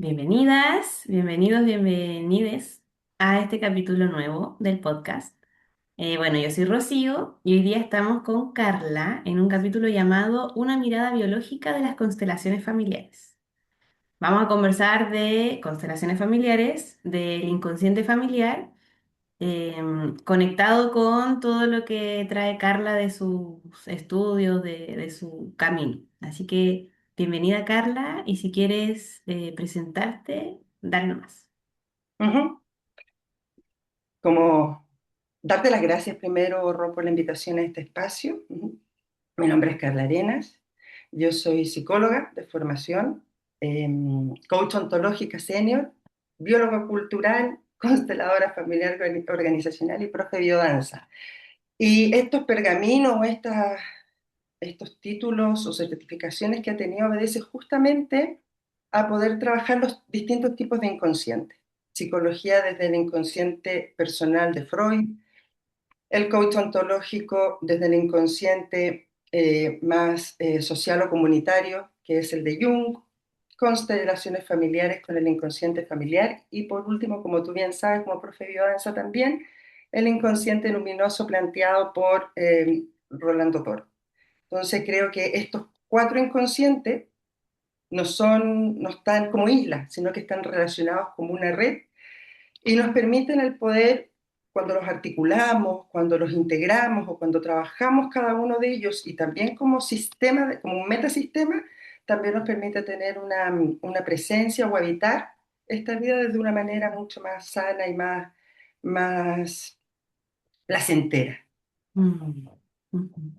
Bienvenidas, bienvenidos, bienvenides a este capítulo nuevo del podcast. Bueno, yo soy Rocío y hoy día estamos con Carla en un capítulo llamado Una mirada biológica de las constelaciones familiares. Vamos a conversar de constelaciones familiares, del inconsciente familiar, conectado con todo lo que trae Carla de sus estudios, de su camino. Así que bienvenida Carla y si quieres presentarte, dale nomás. Ujú. Como darte las gracias primero, Ro, por la invitación a este espacio. Ujú. Mi nombre es Carla Arenas, yo soy psicóloga de formación, coach ontológica senior, bióloga cultural, consteladora familiar organizacional y profe de biodanza. Y estos pergaminos o estos títulos o certificaciones que ha tenido obedece justamente a poder trabajar los distintos tipos de inconsciente. Psicología desde el inconsciente personal de Freud, el coach ontológico desde el inconsciente más social o comunitario, que es el de Jung, constelaciones familiares con el inconsciente familiar y por último, como tú bien sabes, como profe de biodanza también, el inconsciente luminoso planteado por Rolando Toro. Entonces creo que estos cuatro inconscientes no están como islas, sino que están relacionados como una red y nos permiten el poder, cuando los articulamos, cuando los integramos o cuando trabajamos cada uno de ellos y también como sistema, como un metasistema, también nos permite tener una presencia o habitar esta vida desde una manera mucho más sana y más placentera. Mm, ujú.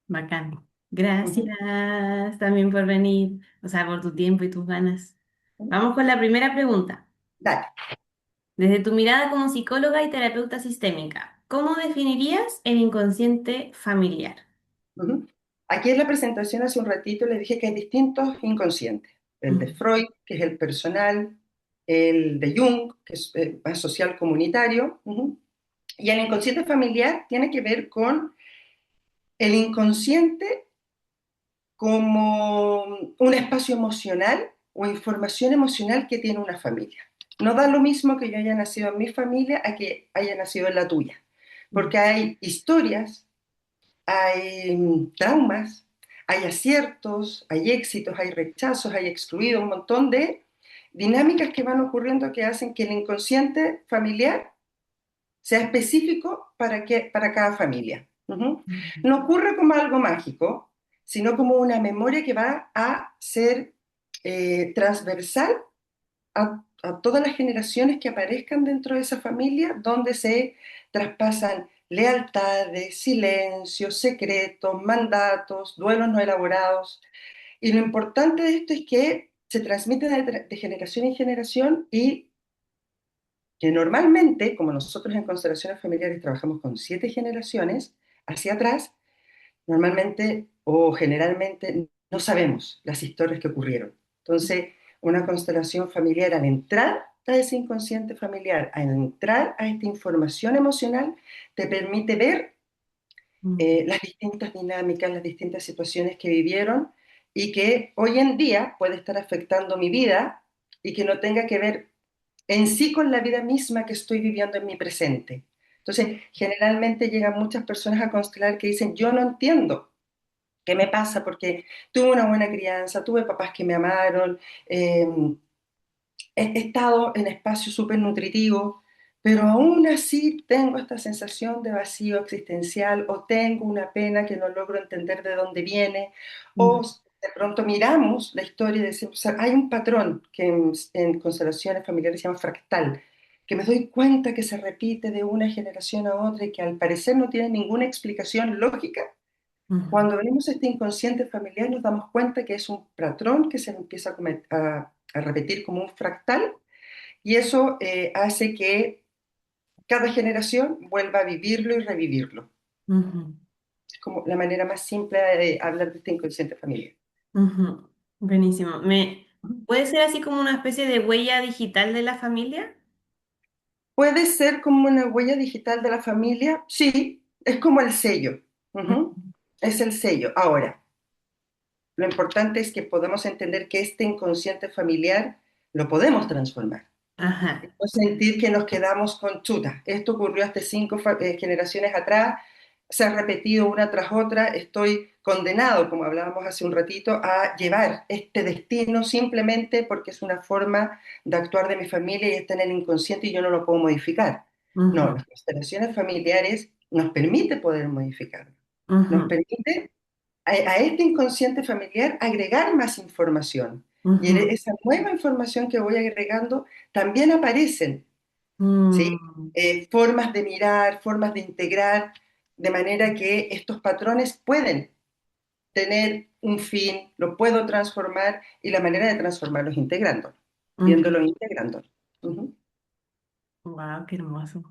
Bacán. Gracias Ujú. también por venir, o sea, por tu tiempo y tus ganas. Vamos con la primera pregunta. Dale. Desde tu mirada como psicóloga y terapeuta sistémica, ¿cómo definirías el inconsciente familiar? Ujú. Aquí en la presentación hace un ratito les dije que hay distintos inconscientes. El de Ujú, Freud, que es el personal, el de Jung, que es más social comunitario, y el inconsciente familiar tiene que ver con el inconsciente como un espacio emocional o información emocional que tiene una familia. No da lo mismo que yo haya nacido en mi familia a que haya nacido en la tuya, porque hay historias, hay traumas, hay aciertos, hay éxitos, hay rechazos, hay excluidos, un montón de dinámicas que van ocurriendo que hacen que el inconsciente familiar sea específico para cada familia. Ujú. ujú, No ocurre como algo mágico, sino como una memoria que va a ser transversal a todas las generaciones que aparezcan dentro de esa familia, donde se traspasan lealtades, silencios, secretos, mandatos, duelos no elaborados. Y lo importante de esto es que se transmite de generación en generación y que normalmente, como nosotros en constelaciones familiares trabajamos con 7 generaciones hacia atrás, normalmente o generalmente no sabemos las historias que ocurrieron. Entonces, una constelación familiar al entrar a ese inconsciente familiar, al entrar a esta información emocional, te permite ver ujú, las distintas dinámicas, las distintas situaciones que vivieron y que hoy en día puede estar afectando mi vida y que no tenga que ver en sí con la vida misma que estoy viviendo en mi presente. Entonces, generalmente llegan muchas personas a constelar que dicen, yo no entiendo qué me pasa porque tuve una buena crianza, tuve papás que me amaron, eh, he estado en espacios súper nutritivos, pero aún así tengo esta sensación de vacío existencial o tengo una pena que no logro entender de dónde viene, o ujú, de pronto miramos la historia y decimos, o sea, hay un patrón que en constelaciones familiares se llama fractal, que me doy cuenta que se repite de una generación a otra y que al parecer no tiene ninguna explicación lógica. ujú, Cuando vemos este inconsciente familiar nos damos cuenta que es un patrón que se empieza a repetir como un fractal y eso hace que cada generación vuelva a vivirlo y revivirlo. ujú, Es como la manera más simple de hablar de este inconsciente familiar. ujú. Buenísimo. ¿Puede ser así como una especie de huella digital de la familia? ¿Puede ser como una huella digital de la familia? Sí, es como el sello. Ujú, Ujú. Es el sello. Ahora, lo importante es que podamos entender que este inconsciente familiar lo podemos transformar. Ajá. No sentir que nos quedamos con chuta. Esto ocurrió hace 5 generaciones atrás, se ha repetido una tras otra, estoy condenado, como hablábamos hace un ratito, a llevar este destino simplemente porque es una forma de actuar de mi familia y está en el inconsciente y yo no lo puedo modificar. No, Ujú, las constelaciones familiares nos permite poder modificarlo, nos ujú, permite a este inconsciente familiar agregar más información. Y en ujú, esa nueva información que voy agregando también aparecen, ¿sí? mm, Formas de mirar, formas de integrar, de manera que estos patrones pueden tener un fin, lo puedo transformar y la manera de transformarlos es integrándolo, viéndolo e integrándolo. Ujú. wow, qué hermoso.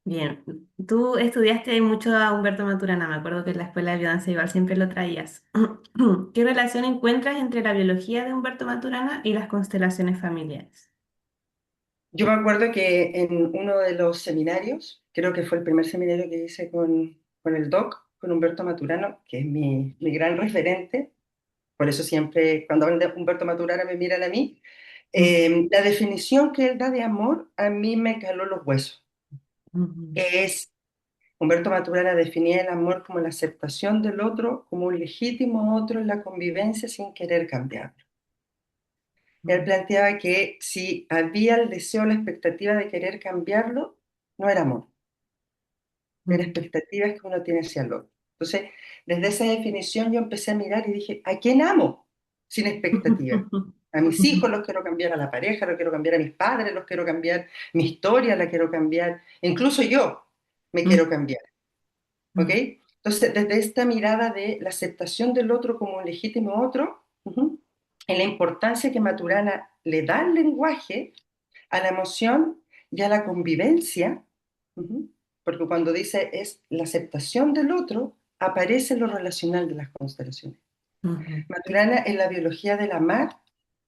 Bien, tú estudiaste mucho a Humberto Maturana, me acuerdo que en la escuela de biodanza igual siempre lo traías. ¿Qué relación encuentras entre la biología de Humberto Maturana y las constelaciones familiares? Yo me acuerdo que en uno de los seminarios, creo que fue el primer seminario que hice con el doc, con Humberto Maturano, que es mi gran referente, por eso siempre cuando hablan de Humberto Maturana me miran a mí, Mm, la definición que él da de amor a mí me caló los huesos. ujú, Es, Humberto Maturana definía el amor como la aceptación del otro, como un legítimo otro en la convivencia sin querer cambiarlo. Él mm, planteaba que si había el deseo, la expectativa de querer cambiarlo, no era amor, era mm. expectativas que uno tiene hacia el otro. Entonces, desde esa definición yo empecé a mirar y dije, ¿a quién amo sin expectativa? A mis hijos los quiero cambiar, a la pareja los quiero cambiar, a mis padres los quiero cambiar, mi historia la quiero cambiar, incluso yo me quiero cambiar, ¿ok? Mm, Entonces, desde esta mirada de la aceptación del otro como un legítimo otro, en la importancia que Maturana le da al lenguaje, a la emoción y a la convivencia, ujú, porque cuando dice es la aceptación del otro, aparece lo relacional de las constelaciones. ujú, Maturana en la biología del amar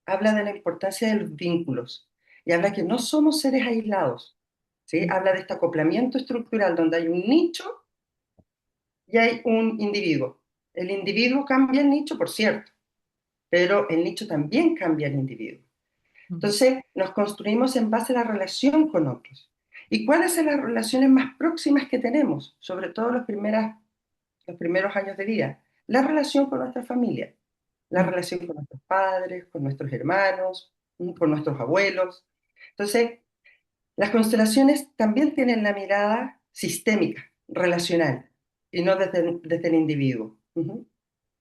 habla de la importancia de los vínculos y habla que no somos seres aislados, ¿sí? mm, Habla de este acoplamiento estructural donde hay un nicho y hay un individuo. El individuo cambia el nicho, por cierto, pero el nicho también cambia el individuo. mm, Entonces, nos construimos en base a la relación con otros. ¿Y cuáles son las relaciones más próximas que tenemos? Sobre todo los primeros años de vida. La relación con nuestra familia, la mm, relación con nuestros padres, con nuestros hermanos, con nuestros abuelos. Entonces, las constelaciones también tienen la mirada sistémica, relacional, y no desde el individuo.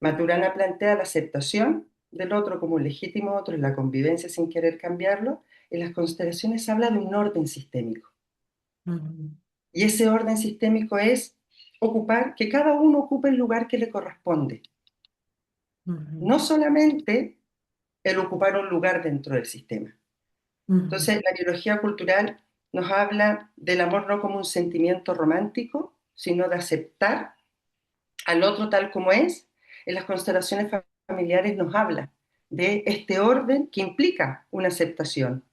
Maturana plantea la aceptación del otro como un legítimo otro en la convivencia sin querer cambiarlo, y las constelaciones habla de un orden sistémico. mm, Y ese orden sistémico es que cada uno ocupe el lugar que le corresponde. mm, No solamente el ocupar un lugar dentro del sistema. mm, Entonces, la biología cultural nos habla del amor no como un sentimiento romántico, sino de aceptar al otro tal como es. En las constelaciones familiares nos habla de este orden que implica una aceptación.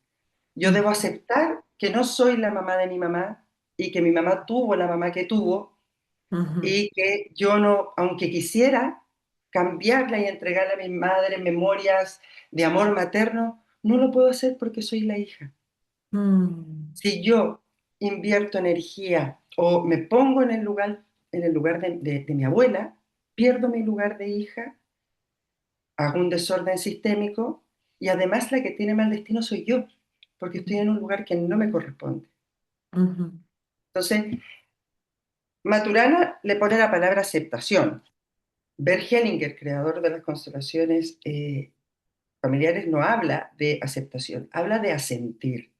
Yo mm, debo aceptar que no soy la mamá de mi mamá y que mi mamá tuvo la mamá que tuvo ujú, y que yo no, aunque quisiera cambiarla y entregarle a mi madre memorias de amor materno, no lo puedo hacer porque soy la hija. mm, Si yo invierto energía o me pongo en el lugar de mi abuela, pierdo mi lugar de hija, hago un desorden sistémico y además la que tiene mal destino soy yo, porque estoy en un lugar que no me corresponde. ujú, Entonces, Maturana le pone la palabra aceptación. Bert Hellinger, creador de las constelaciones familiares, no habla de aceptación, habla de asentir.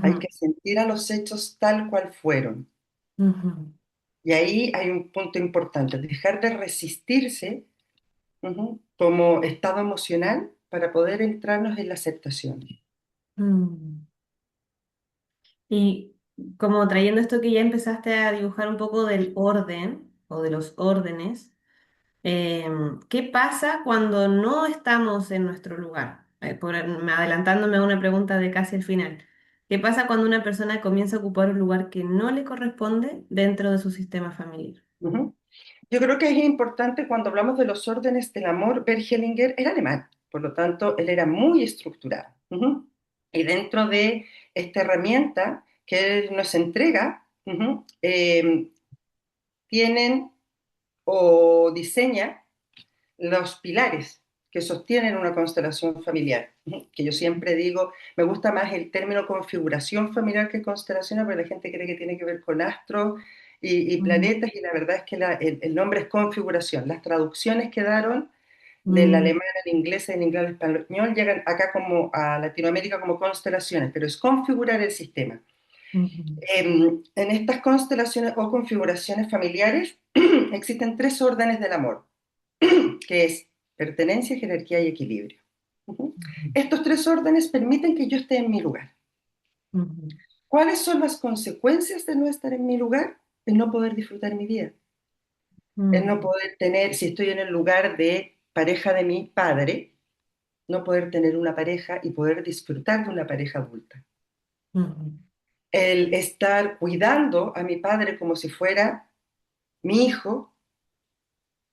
Hay ujú, que sentir a los hechos tal cual fueron. ujú, Y ahí hay un punto importante, dejar de resistirse como estado emocional para poder entrarnos en la aceptación. mm. Y como trayendo esto que ya empezaste a dibujar un poco del orden o de los órdenes, ¿qué pasa cuando no estamos en nuestro lugar? Adelantándome a una pregunta de casi el final. ¿Qué pasa cuando una persona comienza a ocupar un lugar que no le corresponde dentro de su sistema familiar? Ujú. Yo creo que es importante cuando hablamos de los órdenes del amor, Bert Hellinger era alemán, por lo tanto, él era muy estructurado. Ujú. Y dentro de esta herramienta que él nos entrega, tienen o diseña los pilares que sostienen una constelación familiar, que yo siempre digo, me gusta más el término configuración familiar que constelación, porque la gente cree que tiene que ver con astros y Mm, planetas, y la verdad es que el nombre es configuración. Las traducciones quedaron del mm, alemán al inglés, del inglés al español, llegan acá como a Latinoamérica como constelaciones, pero es configurar el sistema. ujú, En estas constelaciones o configuraciones familiares existen tres órdenes del amor, que es pertenencia, jerarquía y equilibrio. Ujú. Estos tres órdenes permiten que yo esté en mi lugar. ujú, ¿Cuáles son las consecuencias de no estar en mi lugar? El no poder disfrutar mi vida, el no ujú, poder tener, si estoy en el lugar de pareja de mi padre, no poder tener una pareja y poder disfrutar de una pareja adulta. ujú, El estar cuidando a mi padre como si fuera mi hijo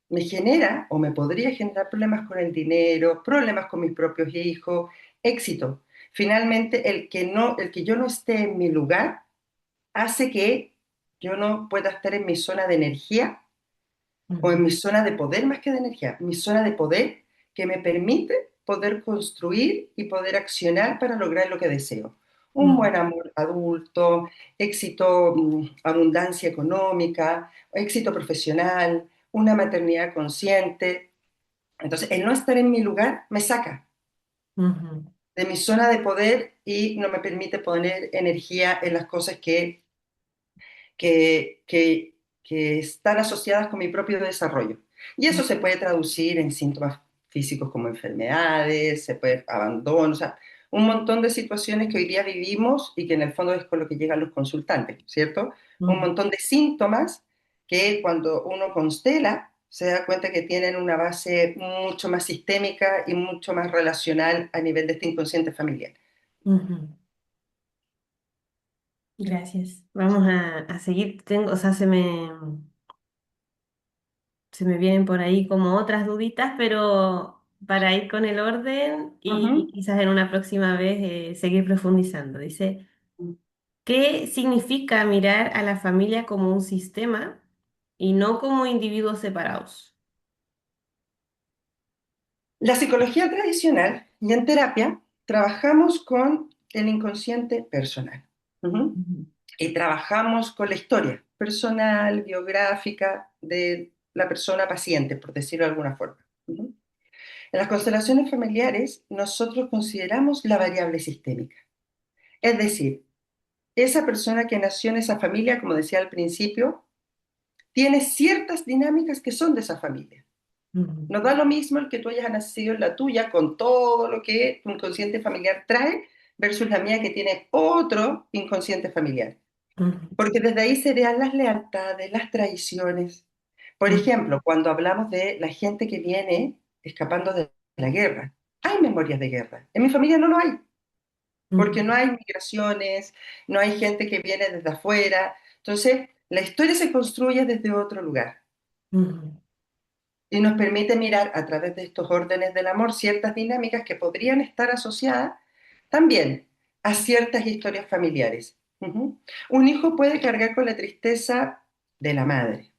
me genera o me podría generar problemas con el dinero, problemas con mis propios hijos, éxito. Finalmente, el que yo no esté en mi lugar hace que yo no pueda estar en mi zona de energía o en ujú, mi zona de poder más que de energía, mi zona de poder que me permite poder construir y poder accionar para lograr lo que deseo. Un ujú, buen amor adulto, éxito, abundancia económica, éxito profesional, una maternidad consciente. Entonces, el no estar en mi lugar me saca ujú, de mi zona de poder y no me permite poner energía en las cosas que, que, que están asociadas con mi propio desarrollo. Y eso se puede traducir en síntomas físicos como enfermedades, se puede abandono, o sea, un montón de situaciones que hoy día vivimos y que en el fondo es con lo que llegan los consultantes, ¿cierto? Un ujú, montón de síntomas que cuando uno constela se da cuenta que tienen una base mucho más sistémica y mucho más relacional a nivel de este inconsciente familiar. ujú. Gracias. Vamos a seguir. Tengo, o sea, se me vienen por ahí como otras duditas, pero para ir con el orden Uh y -huh. quizás en una próxima vez seguir profundizando. Dice, ¿qué significa mirar a la familia como un sistema y no como individuos separados? La psicología tradicional y en terapia trabajamos con el inconsciente personal. Ujú. Ujú, Y trabajamos con la historia personal, biográfica de la persona paciente, por decirlo de alguna forma. Ujú. En las constelaciones familiares, nosotros consideramos la variable sistémica. Es decir, esa persona que nació en esa familia, como decía al principio, tiene ciertas dinámicas que son de esa familia. ujú, No da lo mismo el que tú hayas nacido en la tuya con todo lo que tu inconsciente familiar trae versus la mía que tiene otro inconsciente familiar. ujú, Porque desde ahí se vean las lealtades, las traiciones. Por ujú, ejemplo, cuando hablamos de la gente que viene escapando de la guerra, hay memorias de guerra. En mi familia no lo hay, porque no ujú, hay migraciones, no hay gente que viene desde afuera. Entonces, la historia se construye desde otro lugar ujú, y nos permite mirar a través de estos órdenes del amor ciertas dinámicas que podrían estar asociadas también a ciertas historias familiares. Ujú. Un hijo puede cargar con la tristeza de la madre,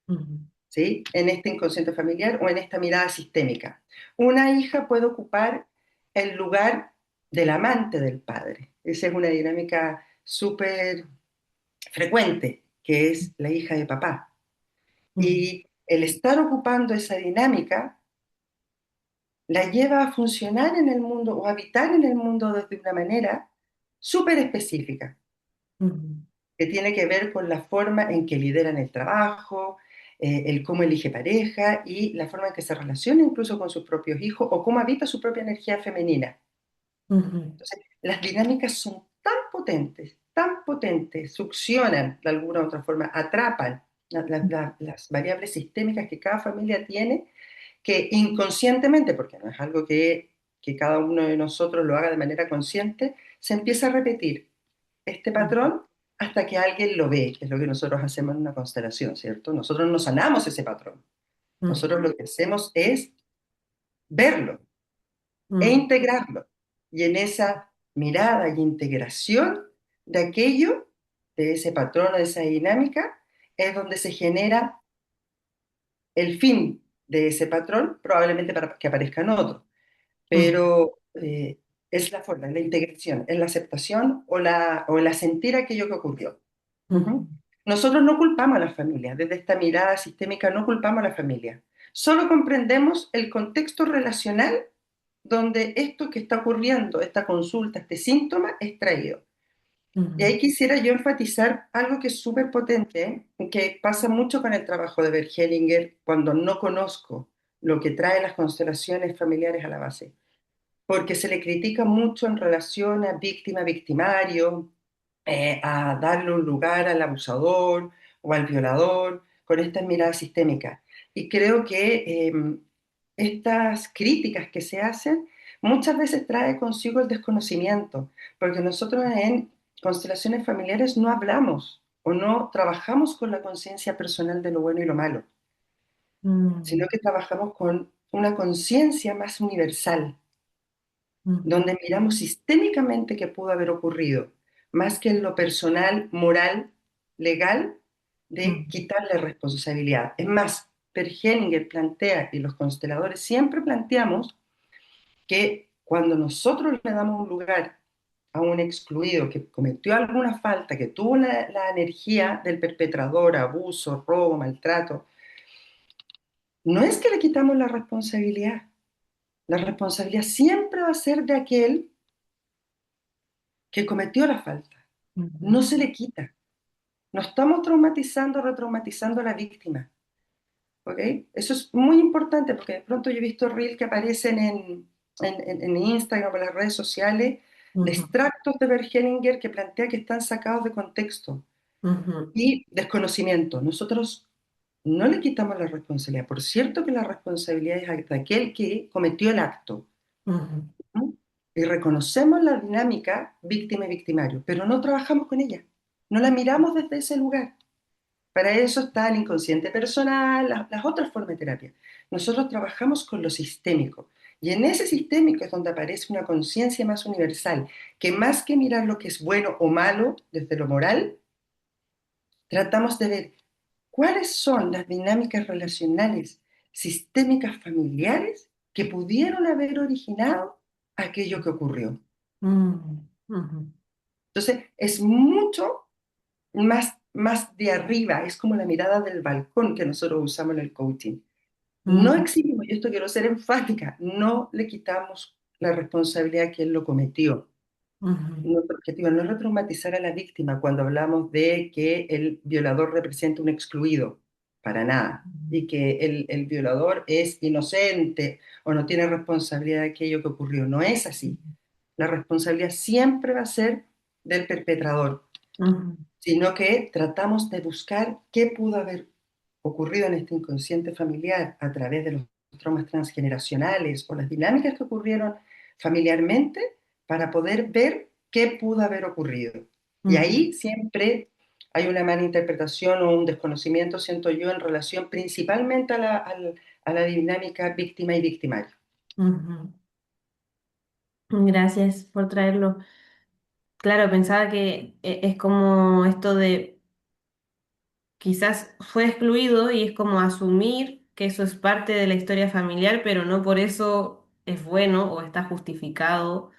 ujú, ¿sí? En este inconsciente familiar o en esta mirada sistémica. Una hija puede ocupar el lugar del amante del padre. Esa es una dinámica súper frecuente, que es la hija de papá. ujú, Y el estar ocupando esa dinámica la lleva a funcionar en el mundo o a habitar en el mundo desde una manera súper específica, ujú, que tiene que ver con la forma en que lideran el trabajo, el cómo elige pareja y la forma en que se relaciona incluso con sus propios hijos o cómo habita su propia energía femenina. ujú, Entonces, las dinámicas son tan potentes, succionan de alguna u otra forma, atrapan las variables sistémicas que cada familia tiene, que inconscientemente, porque no es algo que cada uno de nosotros lo haga de manera consciente, se empieza a repetir este ujú, patrón hasta que alguien lo ve, que es lo que nosotros hacemos en una constelación, ¿cierto? Nosotros no sanamos ese patrón. mm, Nosotros lo que hacemos es verlo e mm, integrarlo. Y en esa mirada y integración de aquello, de ese patrón, de esa dinámica, es donde se genera el fin de ese patrón, probablemente para que aparezcan otros. mm, Pero es la forma, es la integración, es la aceptación o el sentir aquello que ocurrió. Ujú. mm, Nosotros no culpamos a las familias, desde esta mirada sistémica no culpamos a la familia, solo comprendemos el contexto relacional donde esto que está ocurriendo, esta consulta, este síntoma es traído. Y mm, ahí quisiera yo enfatizar algo que es súper potente, que pasa mucho con el trabajo de Bert Hellinger cuando no conozco lo que trae las constelaciones familiares a la base, porque se le critica mucho en relación a víctima-victimario, a darle un lugar al abusador o al violador con estas miradas sistémicas. Y creo que estas críticas que se hacen muchas veces trae consigo el desconocimiento, porque nosotros en constelaciones familiares no hablamos o no trabajamos con la conciencia personal de lo bueno y lo malo, sino mm, que trabajamos con una conciencia más universal, mm, donde miramos sistémicamente qué pudo haber ocurrido, más que en lo personal, moral, legal, de mm, quitarle responsabilidad. Es más, Per Hellinger plantea, y los consteladores siempre planteamos, que cuando nosotros le damos un lugar a un excluido que cometió alguna falta, que tuvo la energía del perpetrador, abuso, robo, maltrato, no es que le quitamos la responsabilidad siempre va a ser de aquel que cometió la falta. No mm, se le quita. No estamos traumatizando, retraumatizando a la víctima. ¿Ok? Eso es muy importante porque de pronto yo he visto reels que aparecen en Instagram o en las redes sociales de mm, extractos de Bert Hellinger que plantea que están sacados de contexto mm, y desconocimiento. Nosotros no le quitamos la responsabilidad. Por cierto que la responsabilidad es de aquel que cometió el acto. mm, ¿No? Y reconocemos la dinámica víctima y victimario, pero no trabajamos con ella. No la miramos desde ese lugar. Para eso está el inconsciente personal, las otras formas de terapia. Nosotros trabajamos con lo sistémico. Y en ese sistémico es donde aparece una conciencia más universal, que más que mirar lo que es bueno o malo desde lo moral, tratamos de ver cuáles son las dinámicas relacionales sistémicas familiares que pudieron haber originado aquello que ocurrió. mm, mm, Entonces, es mucho más de arriba, es como la mirada del balcón que nosotros usamos en el coaching. No mm, eximimos, y esto quiero ser enfática, no le quitamos la responsabilidad a quien lo cometió. mm, Nuestro objetivo no es retraumatizar a la víctima cuando hablamos de que el violador representa un excluido, para nada, y que el violador es inocente o no tiene responsabilidad de aquello que ocurrió. No es así. La responsabilidad siempre va a ser del perpetrador, mm, sino que tratamos de buscar qué pudo haber ocurrido en este inconsciente familiar a través de los traumas transgeneracionales o las dinámicas que ocurrieron familiarmente para poder ver qué pudo haber ocurrido. Y mm, ahí siempre hay una mala interpretación o un desconocimiento, siento yo, en relación principalmente a la dinámica víctima y victimario. mm. Gracias por traerlo. Claro, pensaba que es como esto de quizás fue excluido y es como asumir que eso es parte de la historia familiar, pero no por eso es bueno o está justificado.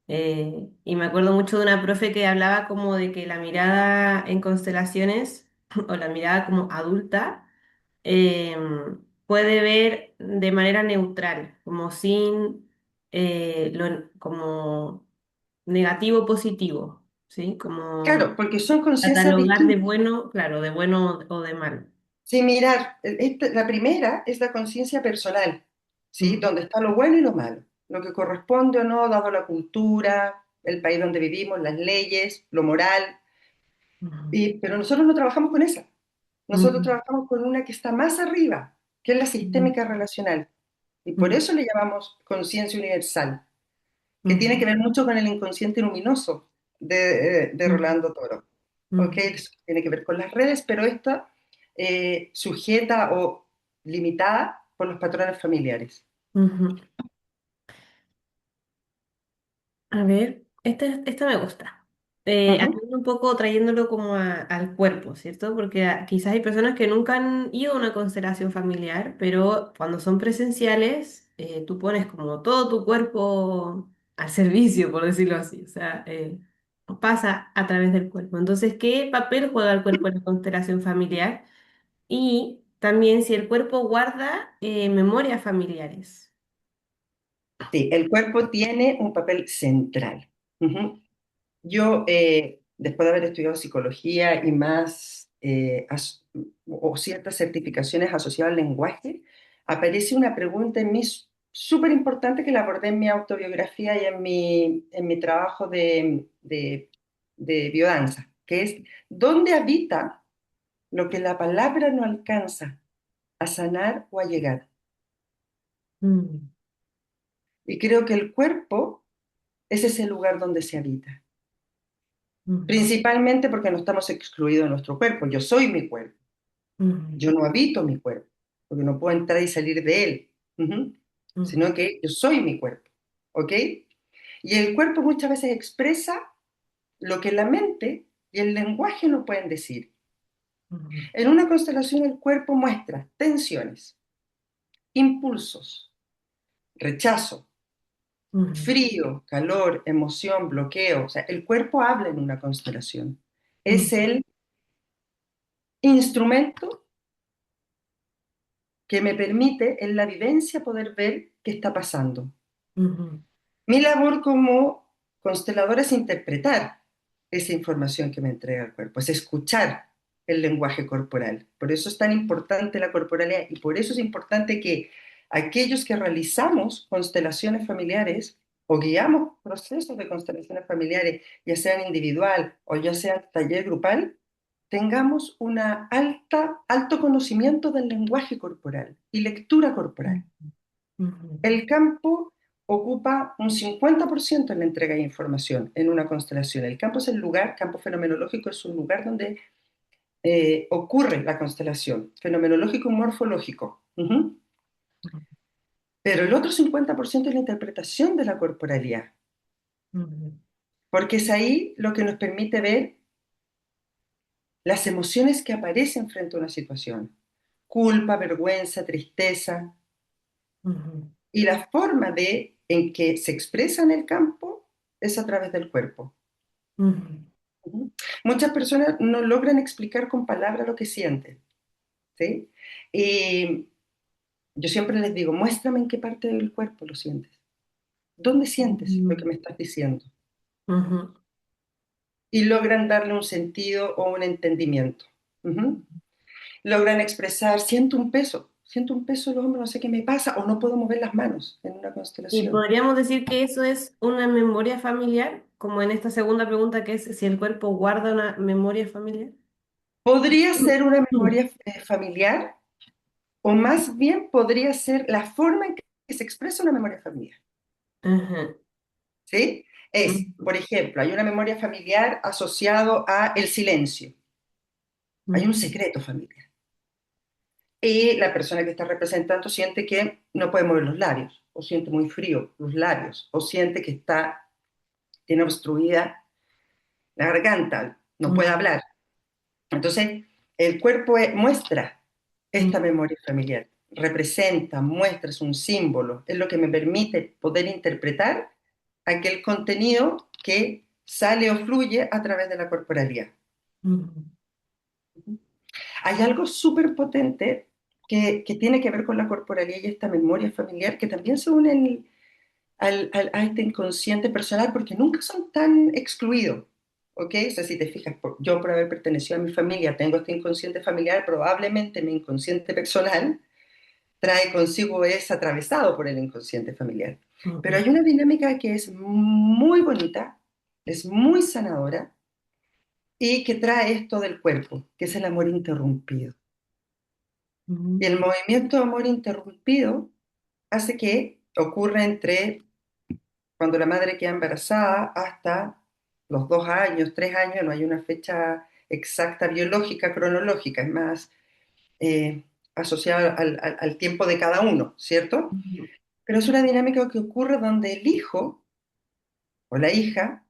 Y me acuerdo mucho de una profe que hablaba como de que la mirada en constelaciones o la mirada como adulta eh, puede ver de manera neutral, como sin como negativo positivo, ¿sí? Como Claro, porque son conciencias catalogar de distintas. bueno, claro, de bueno o de mal. Sí, mirar, la primera es la conciencia personal, ¿sí? Mm, Donde está lo bueno y lo malo, lo que corresponde o no, dado la cultura, el país donde vivimos, las leyes, lo moral, mm, pero nosotros no trabajamos con esa, nosotros mm, trabajamos con una que está más arriba, que es la mm, sistémica relacional, y por mm, eso le llamamos conciencia universal, que tiene mm, que ver mucho con el inconsciente luminoso de mm, Rolando Toro. ¿ok? ujú, Eso tiene que ver con las redes, pero está sujeta o limitada por los patrones familiares. ujú. A ver, esta me gusta. Ujú. Hablando un poco trayéndolo como al cuerpo, ¿cierto? Porque quizás hay personas que nunca han ido a una constelación familiar, pero cuando son presenciales, tú pones como todo tu cuerpo al servicio, por decirlo así. O sea, pasa a través del cuerpo. Entonces, ¿qué papel juega el cuerpo en la constelación familiar? Y también si el cuerpo guarda memorias familiares. Sí, el cuerpo tiene un papel central. Ujú. Yo, después de haber estudiado psicología y más, o ciertas certificaciones asociadas al lenguaje, aparece una pregunta en mí súper importante que la abordé en mi autobiografía y en mi trabajo de biodanza, que es, ¿dónde habita lo que la palabra no alcanza a sanar o a llegar? Mm, Y creo que el cuerpo es ese lugar donde se habita. mm, Principalmente porque no estamos excluidos de nuestro cuerpo. Yo soy mi cuerpo. mm, Yo no habito mi cuerpo, porque no puedo entrar y salir de él. Ujú. mm, Sino que yo soy mi cuerpo. ¿Ok? Y el cuerpo muchas veces expresa lo que la mente y el lenguaje no pueden decir. mm, En una constelación el cuerpo muestra tensiones, impulsos, rechazo, mm, frío, calor, emoción, bloqueo. O sea, el cuerpo habla en una constelación. Es mm, el instrumento que me permite en la vivencia poder ver qué está pasando. mm, Mi labor como consteladora es interpretar esa información que me entrega el cuerpo, es escuchar el lenguaje corporal. Por eso es tan importante la corporalidad y por eso es importante que aquellos que realizamos constelaciones familiares o guiamos procesos de constelaciones familiares, ya sean individual o ya sea taller grupal, tengamos alto conocimiento del lenguaje corporal y lectura corporal. mm, mm, El campo ocupa un 50% en la entrega de información en una constelación. El campo es el lugar, campo fenomenológico es un lugar donde ocurre la constelación, fenomenológico y morfológico. Ujú. Pero el otro 50% es la interpretación de la corporalidad, mm, porque es ahí lo que nos permite ver las emociones que aparecen frente a una situación. Culpa, vergüenza, tristeza, mm, y la forma en que se expresa en el campo es a través del cuerpo. mm, Ujú. Muchas personas no logran explicar con palabras lo que sienten, ¿sí? Y yo siempre les digo, muéstrame en qué parte del cuerpo lo sientes. ¿Dónde sientes lo que mm, me estás diciendo? mm, Y logran darle un sentido o un entendimiento. Ujú. Logran expresar, siento un peso en los hombros, no sé qué me pasa, o no puedo mover las manos en una Y constelación. podríamos decir que eso es una memoria familiar, como en esta segunda pregunta que es si el cuerpo guarda una memoria familiar. Podría ser una Mm. memoria familiar, o más bien podría ser la forma en que se expresa una memoria familiar. Ajá. ¿Sí? Es, Ujú, por ejemplo, hay una memoria familiar asociado a el silencio. Hay un ujú, secreto familiar. Y la persona que está representando siente que no puede mover los labios, o siente muy frío los labios, o siente que tiene obstruida la garganta, no puede ujú, hablar. Entonces, el cuerpo muestra esta ujú, memoria familiar, representa, muestra, es un símbolo, es lo que me permite poder interpretar aquel contenido que sale o fluye a través de la corporalidad. ujú, Hay algo súper potente que tiene que ver con la corporalidad y esta memoria familiar que también se unen a este inconsciente personal porque nunca son tan excluidos. ¿Ok? O sea, si te fijas, yo por haber pertenecido a mi familia tengo este inconsciente familiar, probablemente mi inconsciente personal trae consigo, es atravesado por el inconsciente familiar. Pero ujú, hay una dinámica que es muy bonita, es muy sanadora y que trae esto del cuerpo, que es el amor interrumpido. Y ujú, el movimiento de amor interrumpido hace que ocurra entre cuando la madre queda embarazada hasta los 2 años, 3 años, no hay una fecha exacta biológica, cronológica, es más eh, asociada al tiempo de cada uno, ¿cierto? Ujú, Pero es una dinámica que ocurre donde el hijo o la hija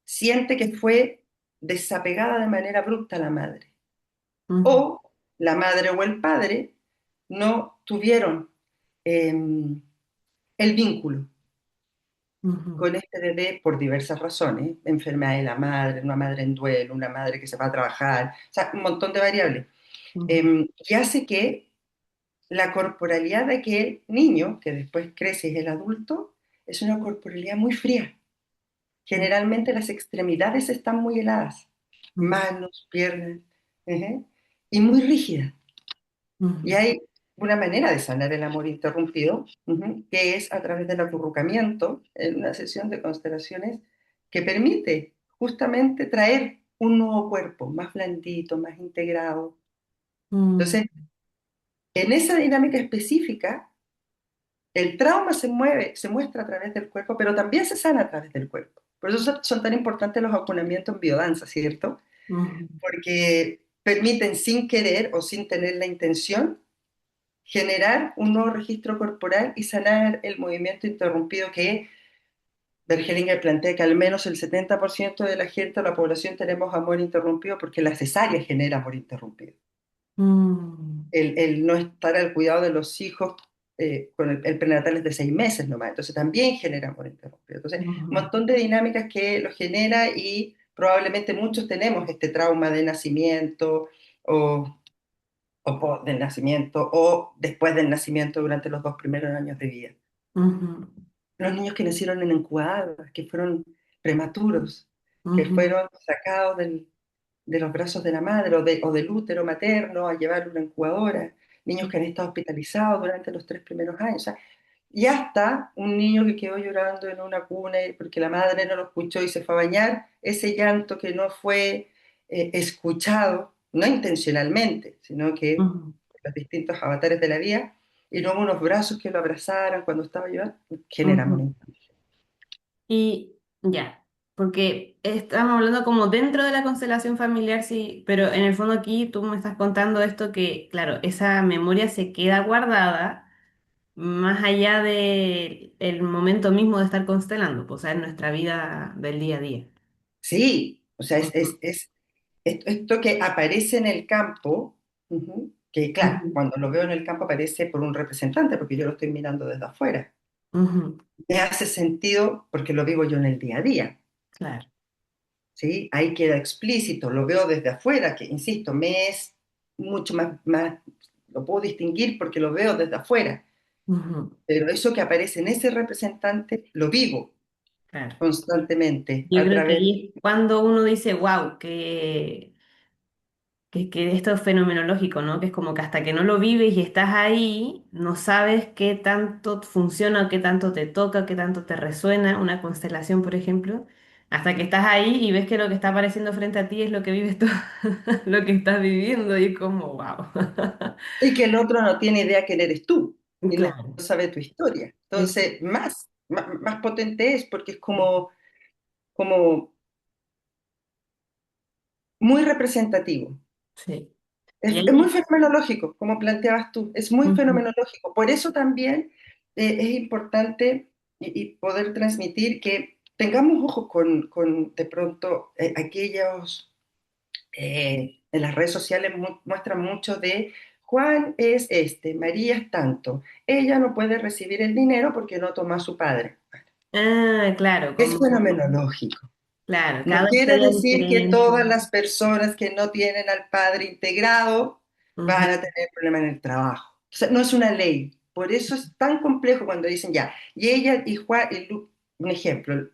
siente que fue desapegada de manera abrupta a la madre, ujú, o la madre o el padre no tuvieron eh, el vínculo ujú, con este bebé por diversas razones, enfermedad de la madre, una madre en duelo, una madre que se va a trabajar, o sea, un montón de variables, ujú, y hace que la corporalidad de aquel niño, que después crece y es el adulto, es una corporalidad muy fría. Generalmente las extremidades están muy heladas, ujú, manos, piernas, uh-huh, y muy rígidas. Y ujú, hay una manera de sanar el amor interrumpido, que es a través del acurrucamiento, en una sesión de constelaciones que permite justamente traer un nuevo cuerpo, más blandito, más integrado. ujú, Entonces, en esa dinámica específica, el trauma se mueve, se muestra a través del cuerpo, pero también se sana a través del cuerpo. Por eso son tan importantes los acunamientos en biodanza, ¿cierto? ujú, Porque permiten sin querer o sin tener la intención generar un nuevo registro corporal y sanar el movimiento interrumpido que Bergelinger plantea que al menos el 70% de la gente o la población tenemos amor interrumpido porque la cesárea genera amor interrumpido. ujú, El no estar al cuidado de los hijos con el prenatal es de 6 meses nomás, entonces también genera amor interrumpido. Entonces, un ujú, montón de dinámicas que lo genera y probablemente muchos tenemos este trauma de nacimiento o, o del nacimiento o después del nacimiento durante los 2 primeros años de vida. ujú, Los niños que nacieron en incubadoras, que fueron prematuros, que ujú, fueron sacados de los brazos de la madre o del útero materno a llevar una incubadora, niños que han estado hospitalizados durante los 3 primeros años, o sea, y hasta un niño que quedó llorando en una cuna porque la madre no lo escuchó y se fue a bañar, ese llanto que no fue escuchado, no intencionalmente, sino que ujú, los distintos avatares de la vida, y no hubo unos brazos que lo abrazaran cuando estaba llorando, generamos ujú. un... Y ya, porque estamos hablando como dentro de la constelación familiar, sí, pero en el fondo aquí tú me estás contando esto que, claro, esa memoria se queda guardada más allá del momento mismo de estar constelando, pues, o sea, en nuestra vida del día a día. Sí, o sea, Ujú, esto que aparece en el campo, que claro, ujú, cuando lo veo en el campo aparece por un representante, porque yo lo estoy mirando desde afuera. ujú, Me hace sentido porque lo vivo yo en el día a día, claro. ¿sí? Ahí queda explícito, lo veo desde afuera, que insisto, me es mucho más, lo puedo distinguir porque lo veo desde afuera, Ujú, pero eso que aparece en ese representante lo vivo claro. constantemente Yo a creo que través... ahí es cuando uno dice, wow, que esto es fenomenológico, ¿no? Que es como que hasta que no lo vives y estás ahí, no sabes qué tanto funciona, o qué tanto te toca, qué tanto te resuena una constelación, por ejemplo, hasta que estás ahí y ves que lo que está apareciendo frente a ti es lo que vives tú, lo que estás viviendo y es como, wow. Y que el otro no tiene idea quién eres tú y no Claro. sabe tu historia. Es- Entonces, más potente es porque es como muy representativo. Sí. Es, Y es muy ahí, fenomenológico, como planteabas tú, es muy ujú, fenomenológico. Por eso también es importante y poder transmitir que tengamos ojo con de pronto aquellos en las redes sociales muestran mucho de Juan es este, María es tanto. Ella no puede recibir el dinero porque no toma a su padre. ah, claro, Es como, fenomenológico. claro, No cada quiere historia es decir que diferente. todas las personas que no tienen al padre integrado Ujú, van a tener problemas en el trabajo. O sea, no es una ley. Por eso es tan complejo cuando dicen ya, y ella y Juan, un ejemplo,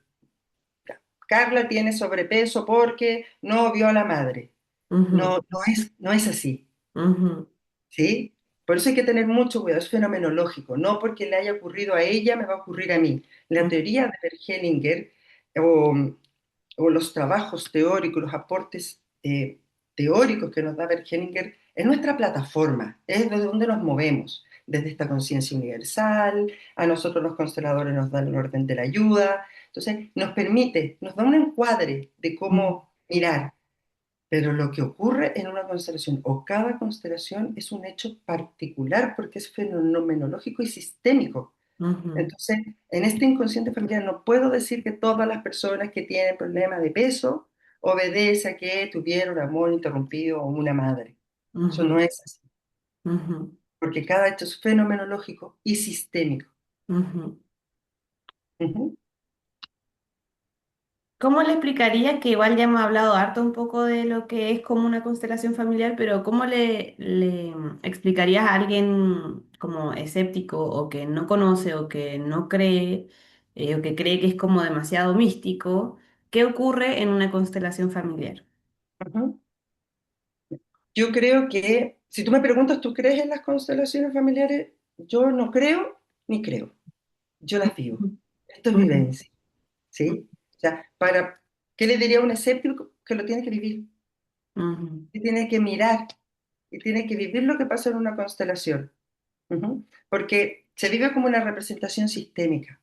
Carla tiene sobrepeso porque no vio a la madre. ujú, No es así. ujú, ¿Sí? Por eso hay que tener mucho cuidado, es fenomenológico, no porque le haya ocurrido a ella me va a ocurrir a mí. La ujú, teoría de Bergelinger o, o los trabajos teóricos, los aportes teóricos que nos da Bergelinger es nuestra plataforma, es de donde nos movemos, desde esta conciencia universal, a nosotros los consteladores nos dan el orden de la ayuda, entonces nos permite, nos da un encuadre de ujú, cómo mirar. Pero lo que ocurre en una constelación o cada constelación es un hecho particular porque es fenomenológico y sistémico. Ujú, Entonces, en este inconsciente familiar no puedo decir que todas las personas que tienen problemas de peso obedece a que tuvieron amor interrumpido o una madre. Eso ujú, no es así, porque cada hecho es fenomenológico y sistémico. ujú, ujú. Ujú, ¿Cómo le explicaría, que igual ya hemos hablado harto un poco de lo que es como una constelación familiar, pero cómo le explicarías a alguien como escéptico o que no conoce o que no cree o que cree que es como demasiado místico, qué ocurre en una constelación familiar? ujú. Yo creo que, si tú me preguntas, ¿tú crees en las constelaciones familiares? Yo no creo ni creo. Yo las vivo. Esto es Ujú, vivencia, ¿sí? O sea, ¿qué le diría a un escéptico? Que lo tiene que vivir, ujú, que tiene que mirar y tiene que vivir lo que pasa en una constelación. Ujú. Porque se vive como una representación sistémica.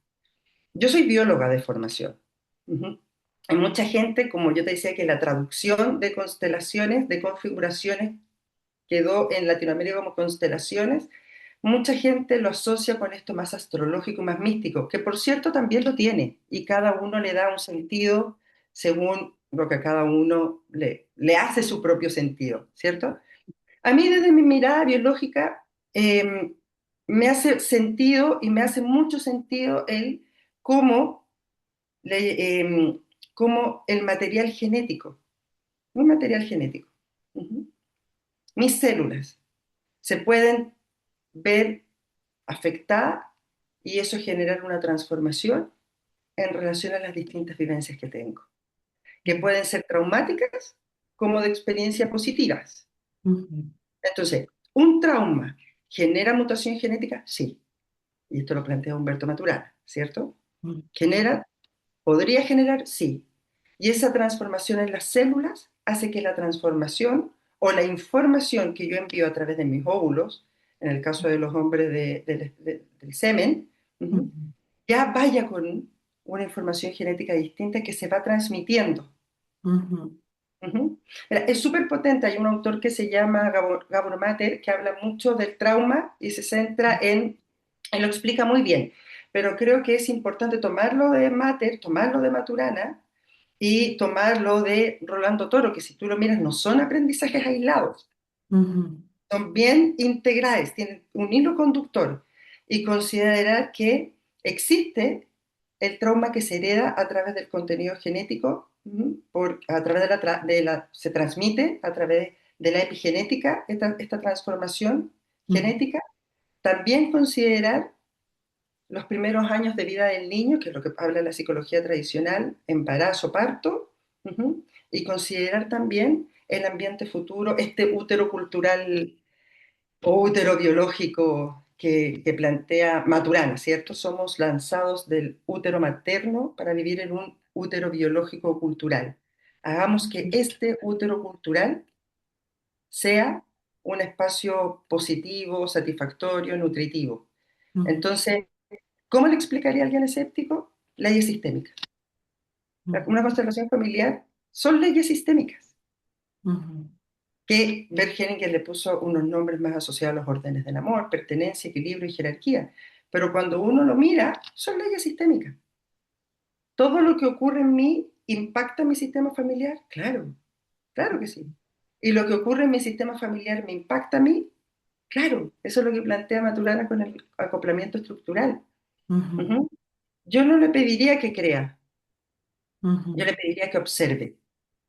Yo soy bióloga de formación. Ujú. Hay mucha gente, como yo te decía, que la traducción de constelaciones, de configuraciones, quedó en Latinoamérica como constelaciones. Mucha gente lo asocia con esto más astrológico, más místico, que por cierto también lo tiene, y cada uno le da un sentido según lo que a cada uno le hace su propio sentido, ¿cierto? A mí desde mi mirada biológica me hace sentido y me hace mucho sentido el cómo, cómo el material genético, mi material genético, ujú, mis células, se pueden ver afectada y eso generar una transformación en relación a las distintas vivencias que tengo, que pueden ser traumáticas como de experiencias positivas. ujú, Entonces, ¿un trauma genera mutación genética? Sí, y esto lo plantea Humberto Maturana, ¿cierto? ujú, ¿Genera? ¿Podría generar? Sí. Y esa transformación en las células hace que la transformación o la información que yo envío a través de mis óvulos, en el caso de los hombres del semen, ujú, ujú, ya vaya con una información genética distinta que se va transmitiendo. ujú, Ujú. Mira, es súper potente. Hay un autor que se llama Gabor Mater que habla mucho del trauma y se centra él lo explica muy bien, pero creo que es importante tomarlo de Mater, tomarlo de Maturana y tomarlo de Rolando Toro, que si tú lo miras no son aprendizajes aislados, ujú, son bien integrales, tienen un hilo conductor y considerar que existe el trauma que se hereda a través del contenido genético, a través se transmite a través de la epigenética, esta transformación ujú, genética. También considerar los primeros años de vida del niño, que es lo que habla la psicología tradicional, embarazo, parto, y considerar también el ambiente futuro, este útero cultural o útero biológico que plantea Maturana, ¿cierto? Somos lanzados del útero materno para vivir en un útero biológico cultural. Hagamos que este útero cultural sea un espacio positivo, satisfactorio, nutritivo. ujú, Entonces, ¿cómo le explicaría a alguien escéptico? Leyes sistémicas. Una ujú, constelación familiar son leyes sistémicas ujú, que Bergeringen le puso unos nombres más asociados a los órdenes del amor, pertenencia, equilibrio y jerarquía. Pero cuando uno lo mira, son leyes sistémicas. ¿Todo lo que ocurre en mí impacta mi sistema familiar? Claro, claro que sí. ¿Y lo que ocurre en mi sistema familiar me impacta a mí? Claro, eso es lo que plantea Maturana con el acoplamiento estructural. ujú, Ujú. Yo no le pediría que crea, yo ujú, le pediría que observe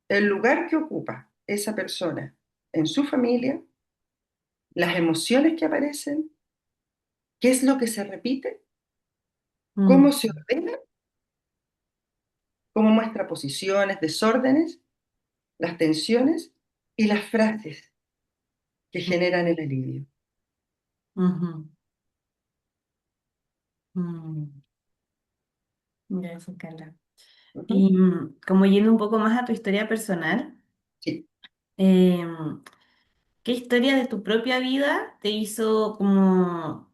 el lugar que ocupa esa persona en su familia, las emociones que aparecen, qué es lo que se repite, ujú, cómo se ordena, cómo muestra posiciones, desórdenes, las tensiones y las frases que generan el alivio. ujú, ujú. Gracias, Carla. Ujú. Y como yendo un poco más a tu historia personal, Sí. em, ¿qué historia de tu propia vida te hizo como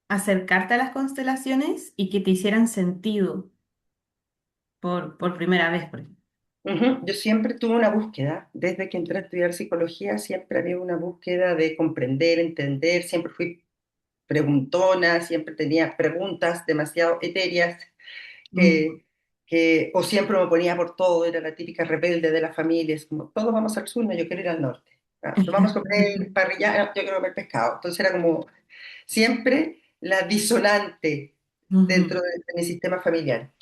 acercarte a las constelaciones y que te hicieran sentido por primera vez, por ejemplo? Ujú. Yo siempre tuve una búsqueda, desde que entré a estudiar psicología, siempre había una búsqueda de comprender, entender, siempre fui preguntona, siempre tenía preguntas demasiado etéreas, Mm. o siempre me ponía por todo, era la típica rebelde de la familia, es como, todos vamos al sur, no, yo quiero ir al norte. Ah, no vamos a comer parrilla, no, yo quiero comer pescado. Entonces era como siempre la disonante dentro Ujú, de mi sistema familiar.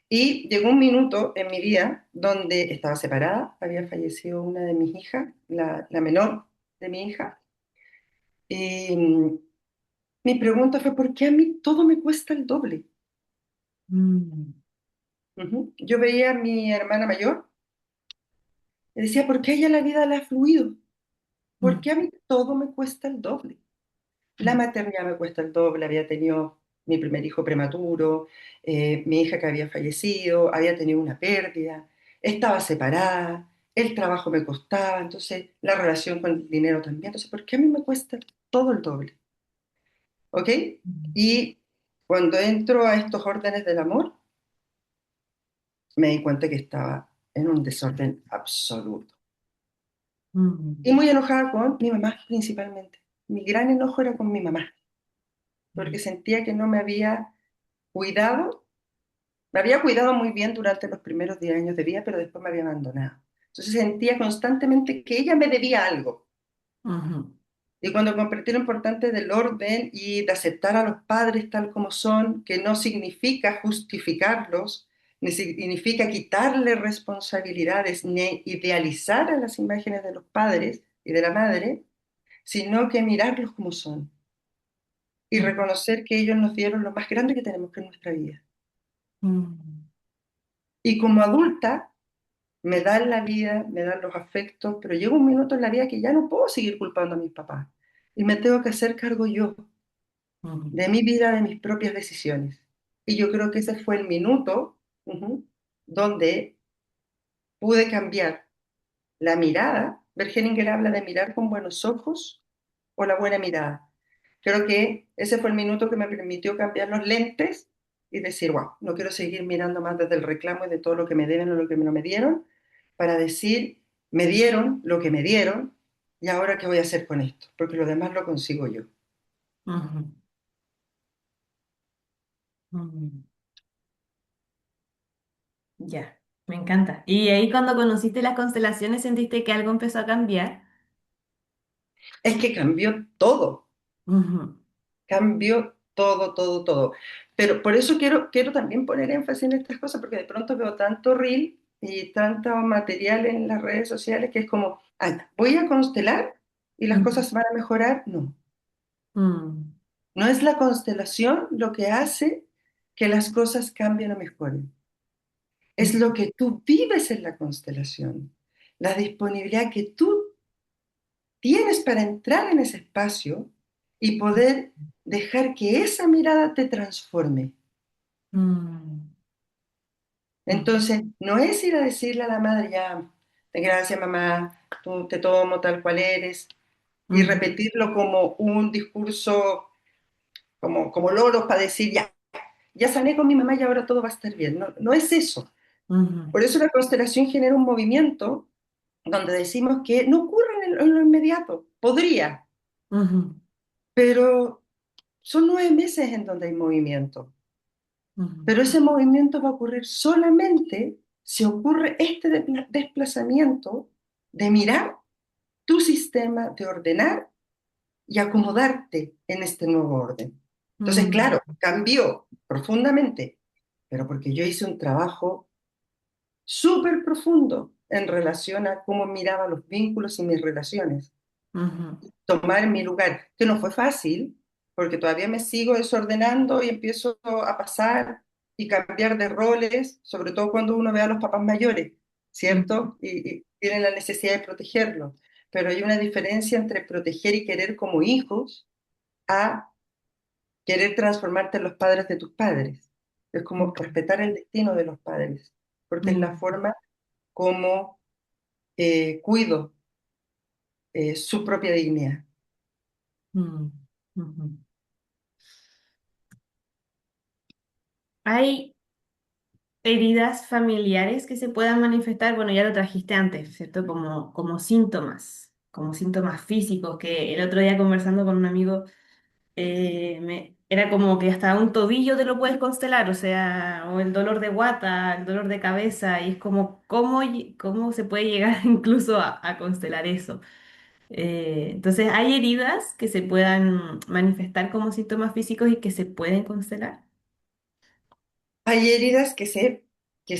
Y llegó un minuto en mi vida donde estaba separada, había fallecido una de mis hijas, la menor de mi hija, y mi pregunta fue, ¿por qué a mí todo me cuesta el doble? mm, Ujú. Yo veía a mi hermana mayor y decía, ¿por qué a ella la vida le ha fluido? ¿Por mm, qué a mí todo me cuesta el doble? La mm, maternidad me cuesta el doble, había tenido mi primer hijo prematuro, mi hija que había fallecido, había tenido una pérdida, estaba separada, el trabajo me costaba, entonces la relación con el dinero también, entonces ¿por qué a mí me cuesta todo el doble? ¿Ok? mm, Y cuando entro a estos órdenes del amor, me di cuenta que estaba en un desorden absoluto. Y mm, muy enojada con mi mamá principalmente. Mi gran enojo era con mi mamá, porque sentía que no me había cuidado. Me había cuidado muy bien durante los primeros 10 años de vida, pero después me había abandonado. Entonces sentía constantemente que ella me debía algo. ujú, Y cuando comprendí lo importante del orden y de aceptar a los padres tal como son, que no significa justificarlos, ni significa quitarle responsabilidades, ni idealizar a las imágenes de los padres y de la madre, sino que mirarlos como son y mm, reconocer que ellos nos dieron lo más grande que tenemos que en nuestra vida. mm, Y como adulta, me dan la vida, me dan los afectos, pero llega un minuto en la vida que ya no puedo seguir culpando a mis papás y me tengo que hacer cargo yo ujú, de mi vida, de mis propias decisiones. Y yo creo que ese fue el minuto, donde pude cambiar la mirada. Bergeninger habla de mirar con buenos ojos o la buena mirada. Creo que ese fue el minuto que me permitió cambiar los lentes y decir, wow, no quiero seguir mirando más desde el reclamo y de todo lo que me deben o lo que no me dieron, para decir, me dieron lo que me dieron y ahora qué voy a hacer con esto, porque lo demás lo consigo yo. ujú, ujú. Ya, me encanta. ¿Y ahí cuando conociste las constelaciones sentiste que algo empezó a cambiar? Es que cambió todo, Ujú, cambió todo, todo, todo. Pero por eso quiero también poner énfasis en estas cosas, porque de pronto veo tanto reel y tanto material en las redes sociales que es como, ah, voy a constelar y las ujú, cosas van a mejorar. No, mm, no es la constelación lo que hace que las cosas cambien o mejoren. Es mm, lo que tú vives en la constelación, la disponibilidad que tú tienes para entrar en ese espacio y poder dejar que esa mirada te transforme. mm, mm, Entonces, no es ir a decirle a la madre, ya, gracias mamá, tú te tomo tal cual eres, y ujú, repetirlo como un discurso, como loros para decir, ya, ya sané con mi mamá y ahora todo va a estar bien. No, no es eso. ujú, Por eso la constelación genera un movimiento donde decimos que no ocurre en lo inmediato, podría, ujú, pero son 9 meses en donde hay movimiento. ujú, Pero ese movimiento va a ocurrir solamente si ocurre este desplazamiento de mirar tu sistema, de ordenar y acomodarte en este nuevo orden. Entonces, mm, claro, cambió profundamente, pero porque yo hice un trabajo súper profundo en relación a cómo miraba los vínculos y mis relaciones, ujú, tomar mi lugar, que no fue fácil, porque todavía me sigo desordenando y empiezo a pasar y cambiar de roles, sobre todo cuando uno ve a los papás mayores, ujú, ¿cierto? Y tienen la necesidad de protegerlos. Pero hay una diferencia entre proteger y querer como hijos a querer transformarte en los padres de tus padres. Es como respetar el destino de los padres, porque es la mm, forma como cuido su propia dignidad. mm, ujú. Hay heridas familiares que se puedan manifestar, bueno, ya lo trajiste antes, ¿cierto? Como síntomas físicos, que el otro día conversando con un amigo, era como que hasta un tobillo te lo puedes constelar, o sea, o el dolor de guata, el dolor de cabeza, y es como, ¿cómo se puede llegar incluso a constelar eso? Entonces, ¿hay heridas que se puedan manifestar como síntomas físicos y que se pueden constelar? Hay heridas que se, que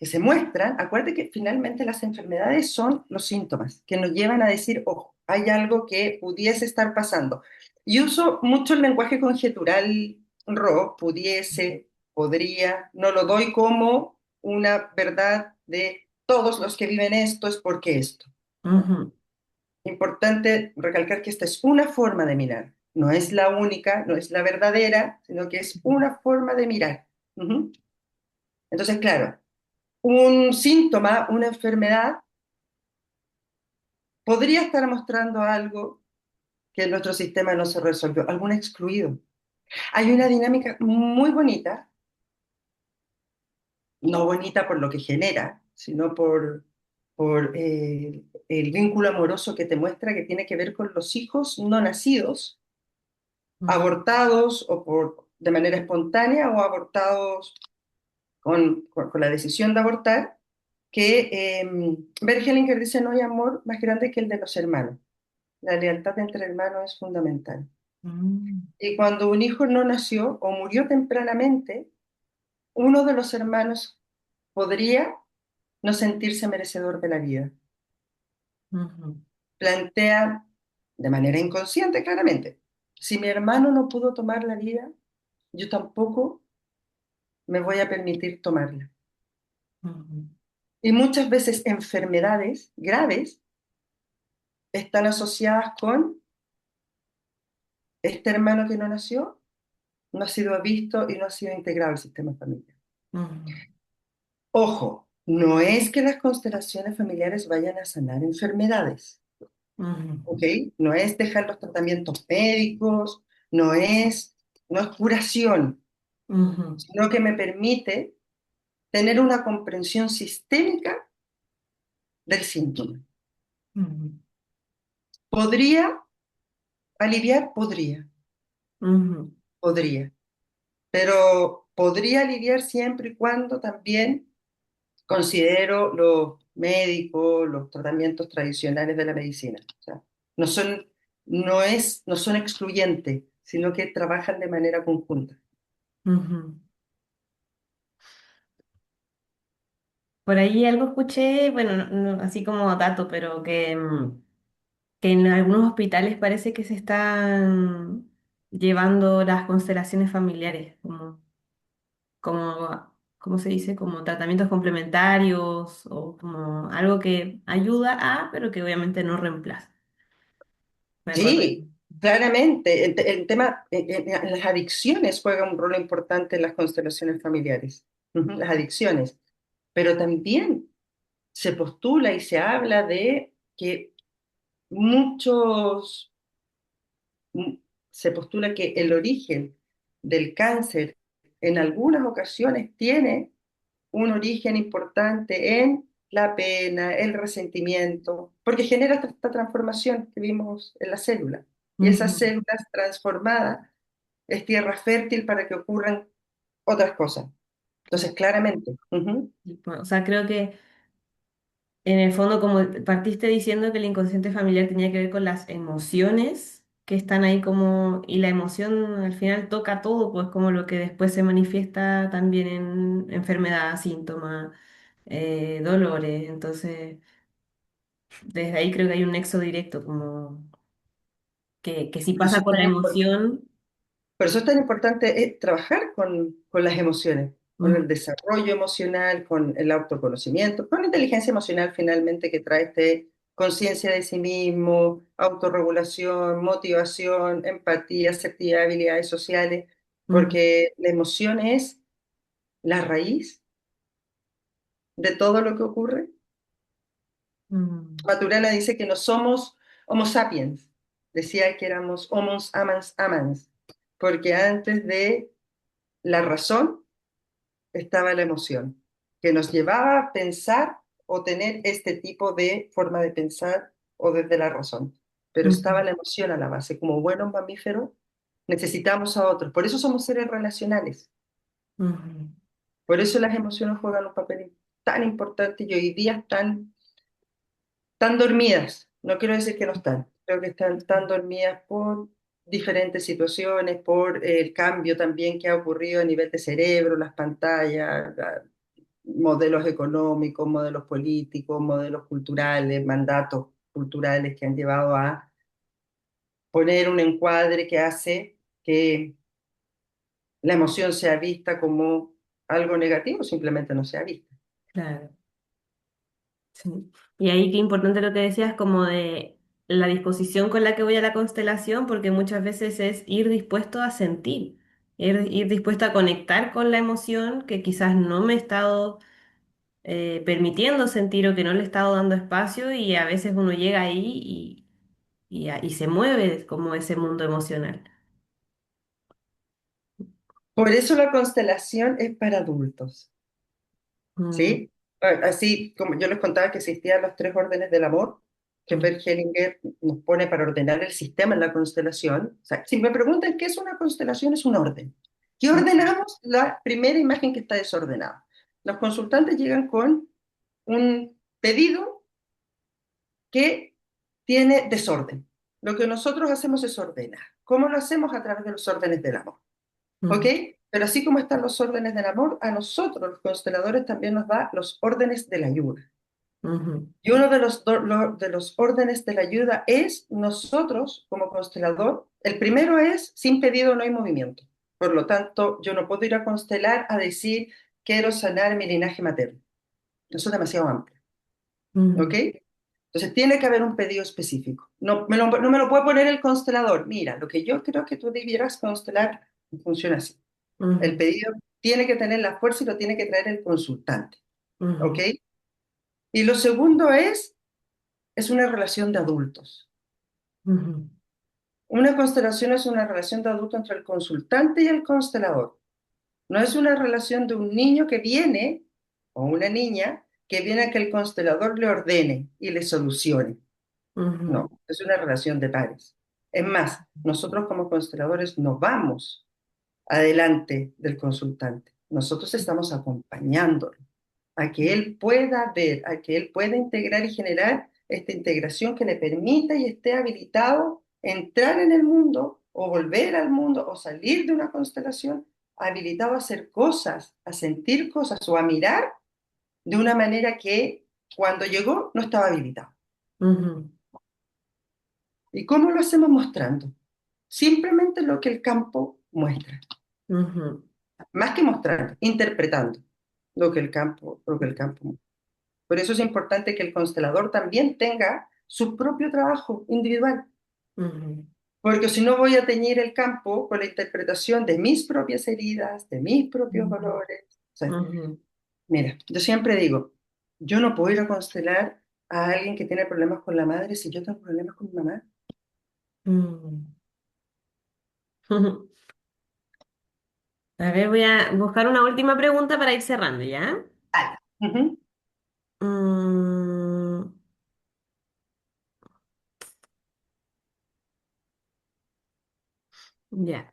se muestran. Acuérdate que finalmente las enfermedades son los síntomas que nos llevan a decir, ojo, hay algo que pudiese estar pasando. Y uso mucho el lenguaje conjetural, pudiese, podría, no lo doy como una verdad de todos los que viven esto es porque esto. Ujú, Importante recalcar que esta es una forma de mirar, no es la única, no es la verdadera, sino que es una forma de mirar. Ujú. Entonces, claro, un síntoma, una enfermedad, podría estar mostrando algo que en nuestro sistema no se resolvió, algún excluido. Hay una dinámica muy bonita, no bonita por lo que genera, sino por el vínculo amoroso que te muestra que tiene que ver con los hijos no nacidos, ujú, abortados o de manera espontánea o abortados con la decisión de abortar, que Bert Hellinger dice no hay amor más grande que el de los hermanos. La lealtad entre hermanos es fundamental. mm, Y cuando un hijo no nació o murió tempranamente, uno de los hermanos podría no sentirse merecedor de la vida. ujú, Plantea de manera inconsciente, claramente, si mi hermano no pudo tomar la vida, yo tampoco me voy a permitir tomarla. ujú, Y muchas veces enfermedades graves están asociadas con este hermano que no nació, no ha sido visto y no ha sido integrado al sistema familiar. ujú, Ojo, no es que las constelaciones familiares vayan a sanar enfermedades, ujú, ¿ok? No es dejar los tratamientos médicos, no es, no es curación, ujú, sino que me permite tener una comprensión sistémica del síntoma. ujú, ¿Podría aliviar? Podría, ujú, podría. Pero podría aliviar siempre y cuando también considero los médicos, los tratamientos tradicionales de la medicina. O sea, no son, no son excluyentes, sino que trabajan de manera conjunta. ujú. Por ahí algo escuché, bueno, así como dato, pero que en algunos hospitales parece que se están llevando las constelaciones familiares, ¿cómo se dice? Como tratamientos complementarios o como algo que ayuda a, pero que obviamente no reemplaza. Me acordé. Sí, claramente. El tema, las adicciones juegan un rol importante en las constelaciones familiares. Ujú, las adicciones. Pero también se postula y se habla de que muchos mm, se postula que el origen del cáncer en algunas ocasiones tiene un origen importante en la pena, el resentimiento, porque genera esta transformación que vimos en la célula. Y esas Ujú, células transformadas es tierra fértil para que ocurran otras cosas. Entonces, claro. claramente, ujú. Y, pues, o sea, creo que en el fondo, como partiste diciendo que el inconsciente familiar tenía que ver con las emociones que están ahí como, y la emoción al final toca todo, pues como lo que después se manifiesta también en enfermedad, síntomas, dolores. Entonces, desde ahí creo que hay un nexo directo, como que si Por eso pasa es por la tan importante. emoción. Por eso es tan importante trabajar con las emociones, con Ujú, el desarrollo emocional, con el autoconocimiento, con la inteligencia emocional finalmente que trae este conciencia de sí mismo, autorregulación, motivación, empatía, asertividad, habilidades sociales, ujú, porque la emoción es la raíz de todo lo que ocurre. ujú, Maturana dice que no somos Homo sapiens, decía que éramos Homos amans amans, porque antes de la razón estaba la emoción, que nos llevaba a pensar o tener este tipo de forma de pensar o desde la razón. Pero estaba Ujú, la emoción a la base. Como buenos mamíferos, necesitamos a otros. Por eso somos seres relacionales. ujú, Por eso las emociones juegan un papel tan importante y hoy día están dormidas. No quiero decir que no están, creo que están tan dormidas por diferentes situaciones, por el cambio también que ha ocurrido a nivel de cerebro, las pantallas, modelos económicos, modelos políticos, modelos culturales, mandatos culturales que han llevado a poner un encuadre que hace que la emoción sea vista como algo negativo, simplemente no sea vista. claro, sí. Y ahí qué importante lo que decías, como de la disposición con la que voy a la constelación, porque muchas veces es ir dispuesto a sentir, ir dispuesto a conectar con la emoción que quizás no me he estado permitiendo sentir o que no le he estado dando espacio y a veces uno llega ahí y se mueve como ese mundo emocional. Por eso la constelación es para adultos. Mm, ¿Sí? Así como yo les contaba que existían los tres órdenes del amor, que mm, Per Hellinger nos pone para ordenar el sistema en la constelación. O sea, si me preguntan qué es una constelación, es un orden. ¿Qué mm, ordenamos? La primera imagen que está desordenada. Los consultantes llegan con un pedido que tiene desorden. Lo que nosotros hacemos es ordenar. ¿Cómo lo hacemos? A través de los órdenes del amor. ¿Ok? mm, Pero así como están los órdenes del amor, a nosotros, los consteladores, también nos da los órdenes de la ayuda. ujú, Y uno de los órdenes de la ayuda es nosotros, como constelador, el primero es sin pedido no hay movimiento. Por lo tanto, yo no puedo ir a constelar a decir quiero sanar mi linaje materno. Eso es demasiado amplio. ¿Ok? ujú, Entonces tiene que haber un pedido específico. No me lo puede poner el constelador. Mira, lo que yo creo que tú debieras constelar funciona así. El ujú, pedido tiene que tener la fuerza y lo tiene que traer el consultante. ¿Ok? ujú, Y lo segundo es una relación de adultos. ujú, Una constelación es una relación de adulto entre el consultante y el constelador. No es una relación de un niño que viene o una niña que viene a que el constelador le ordene y le solucione. ujú, No, es una relación de pares. Es más, nosotros como consteladores no vamos adelante del consultante. Nosotros estamos acompañándolo a que él pueda ver, a que él pueda integrar y generar esta integración que le permita y esté habilitado a entrar en el mundo o volver al mundo o salir de una constelación, habilitado a hacer cosas, a sentir cosas o a mirar de una manera que cuando llegó no estaba habilitado. ujú, ¿Y cómo lo hacemos mostrando? Simplemente lo que el campo muestra, ujú, más que mostrando, interpretando lo que el campo muestra. Por eso es importante que el constelador también tenga su propio trabajo individual, ujú, porque si no voy a teñir el campo con la interpretación de mis propias heridas, de mis propios ujú, valores. O sea, ujú, mira, yo siempre digo, yo no puedo ir a constelar a alguien que tiene problemas con la madre si yo tengo problemas con mi mamá. ujú, ujú. A ver, voy a buscar una última pregunta para ir cerrando, ¿ya? Ujú. Mm, ya.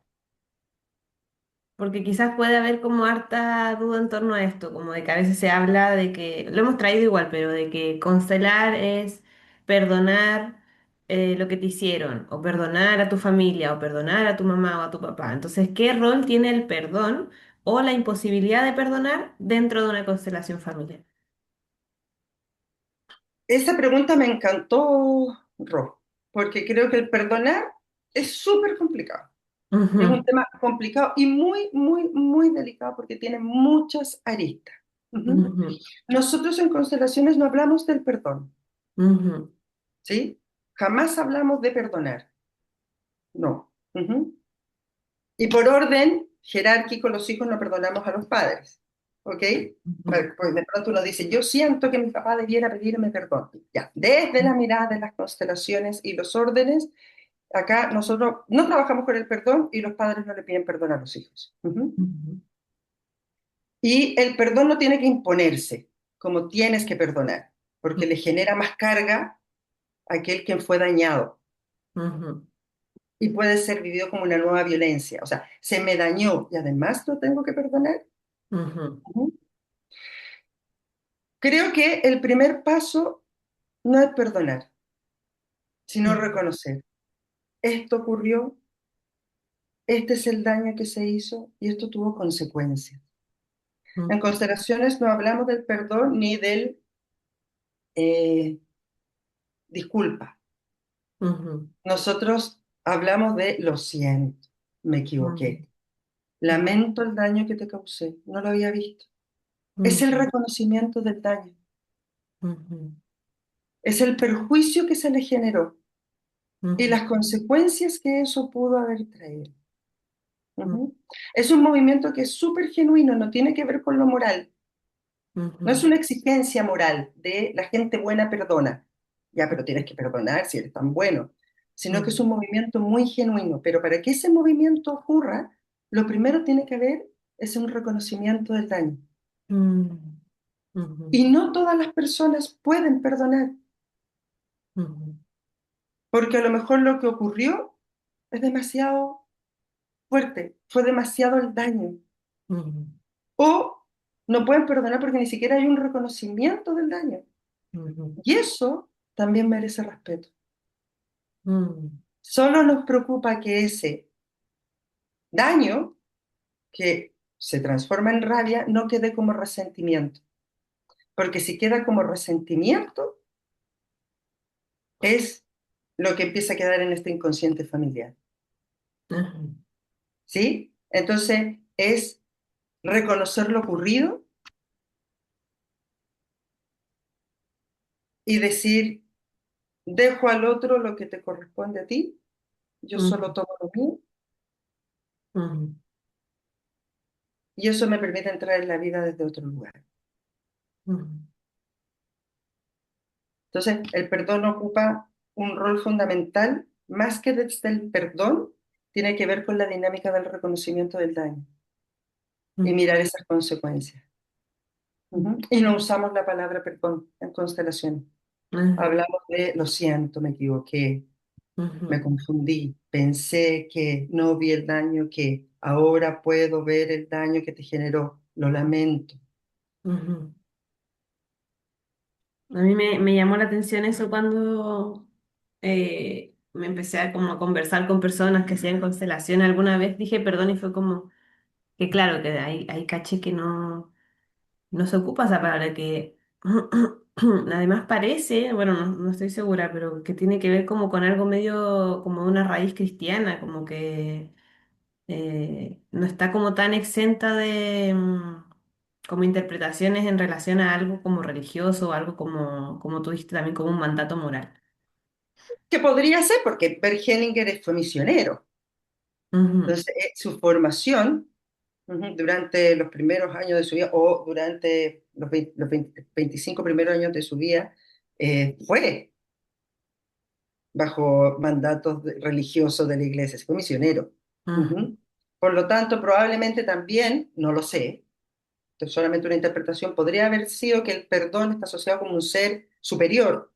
Porque quizás puede haber como harta duda en torno a esto, como de que a veces se habla de que, lo hemos traído igual, pero de que constelar es perdonar lo que te hicieron, o perdonar a tu familia, o perdonar a tu mamá o a tu papá. Entonces, ¿qué rol tiene el perdón o la imposibilidad de perdonar dentro de una constelación familiar? Esa pregunta me encantó, Ro, porque creo que el perdonar es súper complicado. Es un Ujú, tema complicado y muy, muy, muy delicado porque tiene muchas aristas. Ujú. ujú, Nosotros en constelaciones no hablamos del perdón, ujú, ¿sí? Jamás hablamos de perdonar, no. Ujú. Y por orden jerárquico, los hijos no perdonamos a los padres, ¿ok? ujú, Pues de pronto uno dice, yo siento que mi papá debiera pedirme perdón. Ya, desde la mirada de las constelaciones y los órdenes, acá nosotros no trabajamos con el perdón y los padres no le piden perdón a los hijos. Ujú. ujú. Y el perdón no tiene que imponerse, como tienes que perdonar, porque le genera más carga a aquel quien fue dañado Ujú, y puede ser vivido como una nueva violencia. O sea, se me dañó y además lo tengo que perdonar. ujú, Ujú. Creo que el primer paso no es perdonar, sino ujú, reconocer. Esto ocurrió, este es el daño que se hizo y esto tuvo consecuencias. En ujú, constelaciones no hablamos del perdón ni del eh, disculpa. ujú, Nosotros hablamos de lo siento, me ujú, equivoqué. Lamento el daño que te causé, no lo había visto. Es el ujú, reconocimiento del daño, ujú, es el perjuicio que se le generó y ujú, las consecuencias que eso pudo haber traído. ujú, Ujú. Es un movimiento que es súper genuino, no tiene que ver con lo moral. No es ujú, una exigencia moral de la gente buena perdona. Ya, pero tienes que perdonar si eres tan bueno. Sino que es ujú, un movimiento muy genuino. Pero para que ese movimiento ocurra, lo primero tiene que haber es un reconocimiento del daño. ujú, ujú, Y no todas las personas pueden perdonar, ujú, porque a lo mejor lo que ocurrió es demasiado fuerte, fue demasiado el daño. ujú, O no pueden perdonar porque ni siquiera hay un reconocimiento del daño. ujú, Y eso también merece respeto. ujú, Solo nos preocupa que ese daño que se transforma en rabia no quede como resentimiento, porque si queda como resentimiento es lo que empieza a quedar en este inconsciente familiar, ujú, ¿sí? Entonces es reconocer lo ocurrido y decir, dejo al otro lo que te corresponde a ti, yo ujú, solo tomo lo mío ujú, y eso me permite entrar en la vida desde otro lugar. ujú, Entonces, el perdón ocupa un rol fundamental, más que desde el perdón, tiene que ver con la dinámica del reconocimiento del daño y ujú, mirar esas consecuencias. Ujú. Y no usamos la palabra perdón en constelación. ujú, Hablamos de lo siento, me equivoqué, me ujú, confundí, pensé que no vi el daño que ahora puedo ver el daño que te generó, lo lamento. ujú. A mí me llamó la atención eso cuando me empecé a como a conversar con personas que hacían constelación. Alguna vez dije perdón y fue como que claro, que hay caché que no se ocupa esa palabra, que además parece, bueno, no estoy segura, pero que tiene que ver como con algo medio como de una raíz cristiana, como que no está como tan exenta de como interpretaciones en relación a algo como religioso o algo como tú dijiste también como un mandato moral. Que podría ser porque Bert Hellinger fue misionero. Ujú, Entonces, su formación durante los primeros años de su vida o durante los 25 primeros años de su vida fue bajo mandatos religiosos de la iglesia, fue misionero. ujú, Ujú. Por lo tanto, probablemente también, no lo sé, esto es solamente una interpretación, podría haber sido que el perdón está asociado como un ser superior,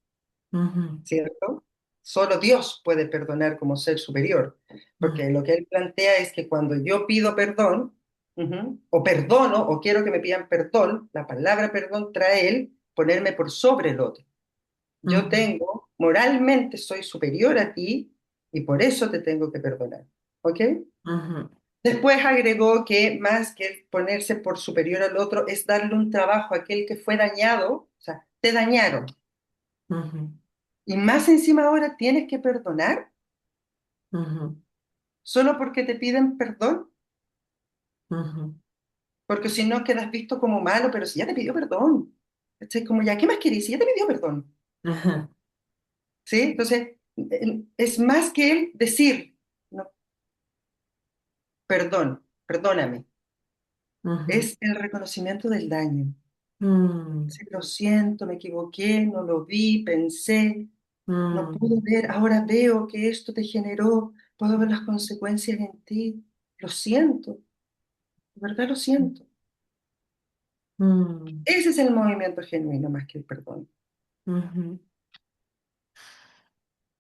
ujú, ¿cierto? Solo Dios puede perdonar como ser superior, porque lo que él plantea es que cuando yo pido perdón, o perdono, o quiero que me pidan perdón, la palabra perdón trae él ponerme por sobre el otro. Yo ujú, tengo, moralmente soy superior a ti y por eso te tengo que perdonar. ¿Ok? ujú, Después agregó que más que ponerse por superior al otro es darle un trabajo a aquel que fue dañado, o sea, te dañaron. ujú, Y más encima ahora tienes que perdonar ujú, solo porque te piden perdón, ujú, porque si no quedas visto como malo, pero si ya te pidió perdón. Es como ya, ¿qué más querés? Si ya te pidió perdón. ujú, ¿Sí? Entonces, es más que el decir, no, perdón, perdóname. ujú, Es el reconocimiento del daño. ujú, Sí, lo siento, me equivoqué, no lo vi, pensé, no ujú, pude ver, ahora veo que esto te generó, puedo ver las consecuencias en ti. Lo siento, de verdad lo siento. Mm, Ese es el movimiento genuino más que el perdón. ujú.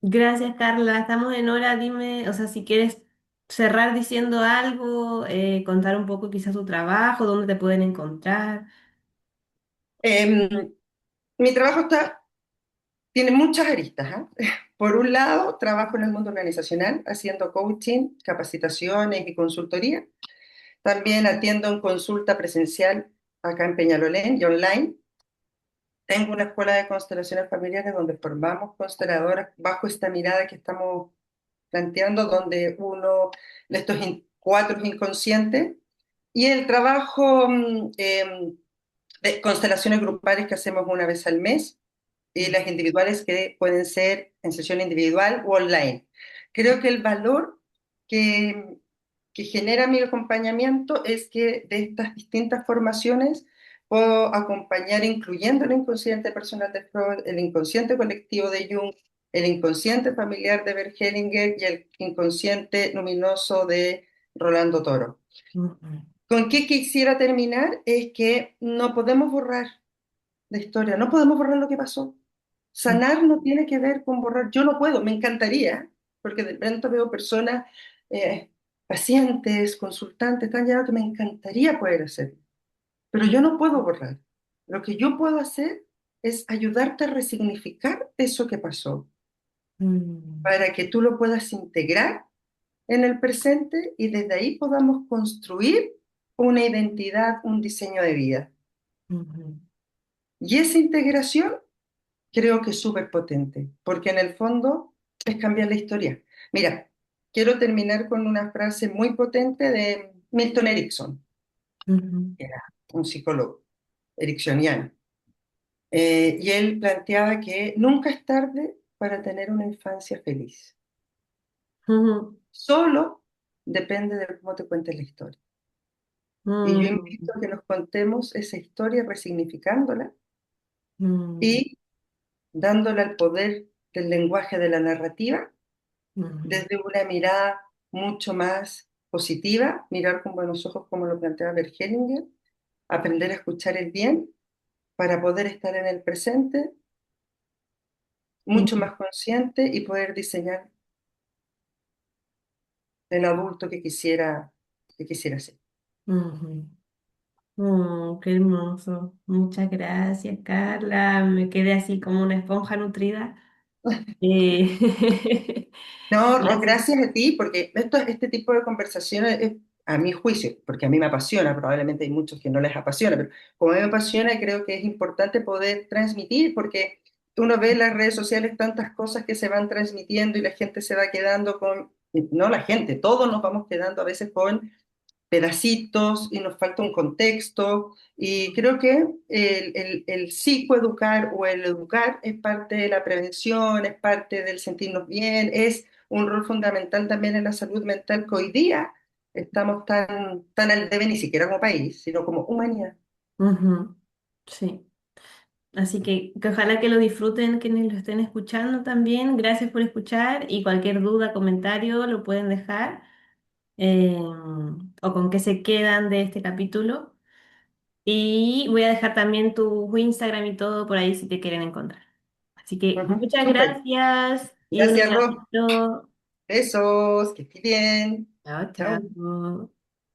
Gracias, Carla. Estamos en hora. Dime, o sea, si quieres cerrar diciendo algo, contar un poco quizás tu trabajo, dónde te pueden encontrar. Em, Mi trabajo tiene muchas aristas, ¿ah? Por un lado, trabajo en el mundo organizacional haciendo coaching, capacitaciones y consultoría. También atiendo en consulta presencial acá en Peñalolén y online. Tengo una escuela de constelaciones familiares donde formamos consteladoras bajo esta mirada que estamos planteando, donde uno de estos cuatro es inconsciente. Y el trabajo de constelaciones grupales que hacemos una vez al mes y las individuales que pueden ser en sesión individual o online. Creo que el valor que, que genera mi acompañamiento es que de estas distintas formaciones puedo acompañar incluyendo el inconsciente personal de Freud, el inconsciente colectivo de Jung, el inconsciente familiar de Bert Hellinger y el inconsciente luminoso de Rolando Toro. Ujú, ¿Con qué quisiera terminar? Es que no podemos borrar la historia, no podemos borrar lo que pasó. Sanar no tiene que ver con borrar. Yo no puedo, me encantaría, porque de pronto veo personas, eh, pacientes, consultantes, tan llenos que me encantaría poder hacerlo, pero yo no puedo borrar. Lo que yo puedo hacer es ayudarte a resignificar eso que pasó, mm, para que tú lo puedas integrar en el presente y desde ahí podamos construir una identidad, un diseño de vida. ujú, Y esa integración creo que es súper potente, porque en el fondo es cambiar la historia. Mira, quiero terminar con una frase muy potente de Milton Erickson, ujú, que era un psicólogo ericksoniano, y él planteaba que nunca es tarde para tener una infancia feliz. ujú, Solo depende de cómo te cuentes la historia. Y yo mm, invito a que nos contemos esa historia resignificándola mm, y dándola el poder del lenguaje de la narrativa mm, desde una mirada mucho más positiva, mirar con buenos ojos como lo planteaba Bert Hellinger, aprender a escuchar el bien para poder estar en el presente mucho mm, más consciente y poder diseñar el adulto que quisiera ser. ujú. Oh, qué hermoso. Muchas gracias, Carla. Me quedé así como una esponja nutrida. No, Gracias. gracias a ti, porque este tipo de conversaciones, a mi juicio, porque a mí me apasiona, probablemente hay muchos que no les apasiona, pero como a mí me apasiona, creo que es importante poder transmitir, porque uno ve en las redes sociales tantas cosas que se van transmitiendo y la gente se va quedando con, no la gente, todos nos vamos quedando a veces con pedacitos y nos falta un contexto. Y creo que el psicoeducar o el educar es parte de la prevención, es parte del sentirnos bien, es un rol fundamental también en la salud mental que hoy día estamos tan al debe, ni siquiera como país, sino como humanidad. Ujú, sí. Así que ojalá que lo disfruten quienes lo estén escuchando también. Gracias por escuchar y cualquier duda, comentario lo pueden dejar o con qué se quedan de este capítulo. Y voy a dejar también tu Instagram y todo por ahí si te quieren encontrar. Así que Ujú, muchas súper. gracias y un Gracias, Ro. abracito. Besos, que estés bien. Chao, Chao. chao.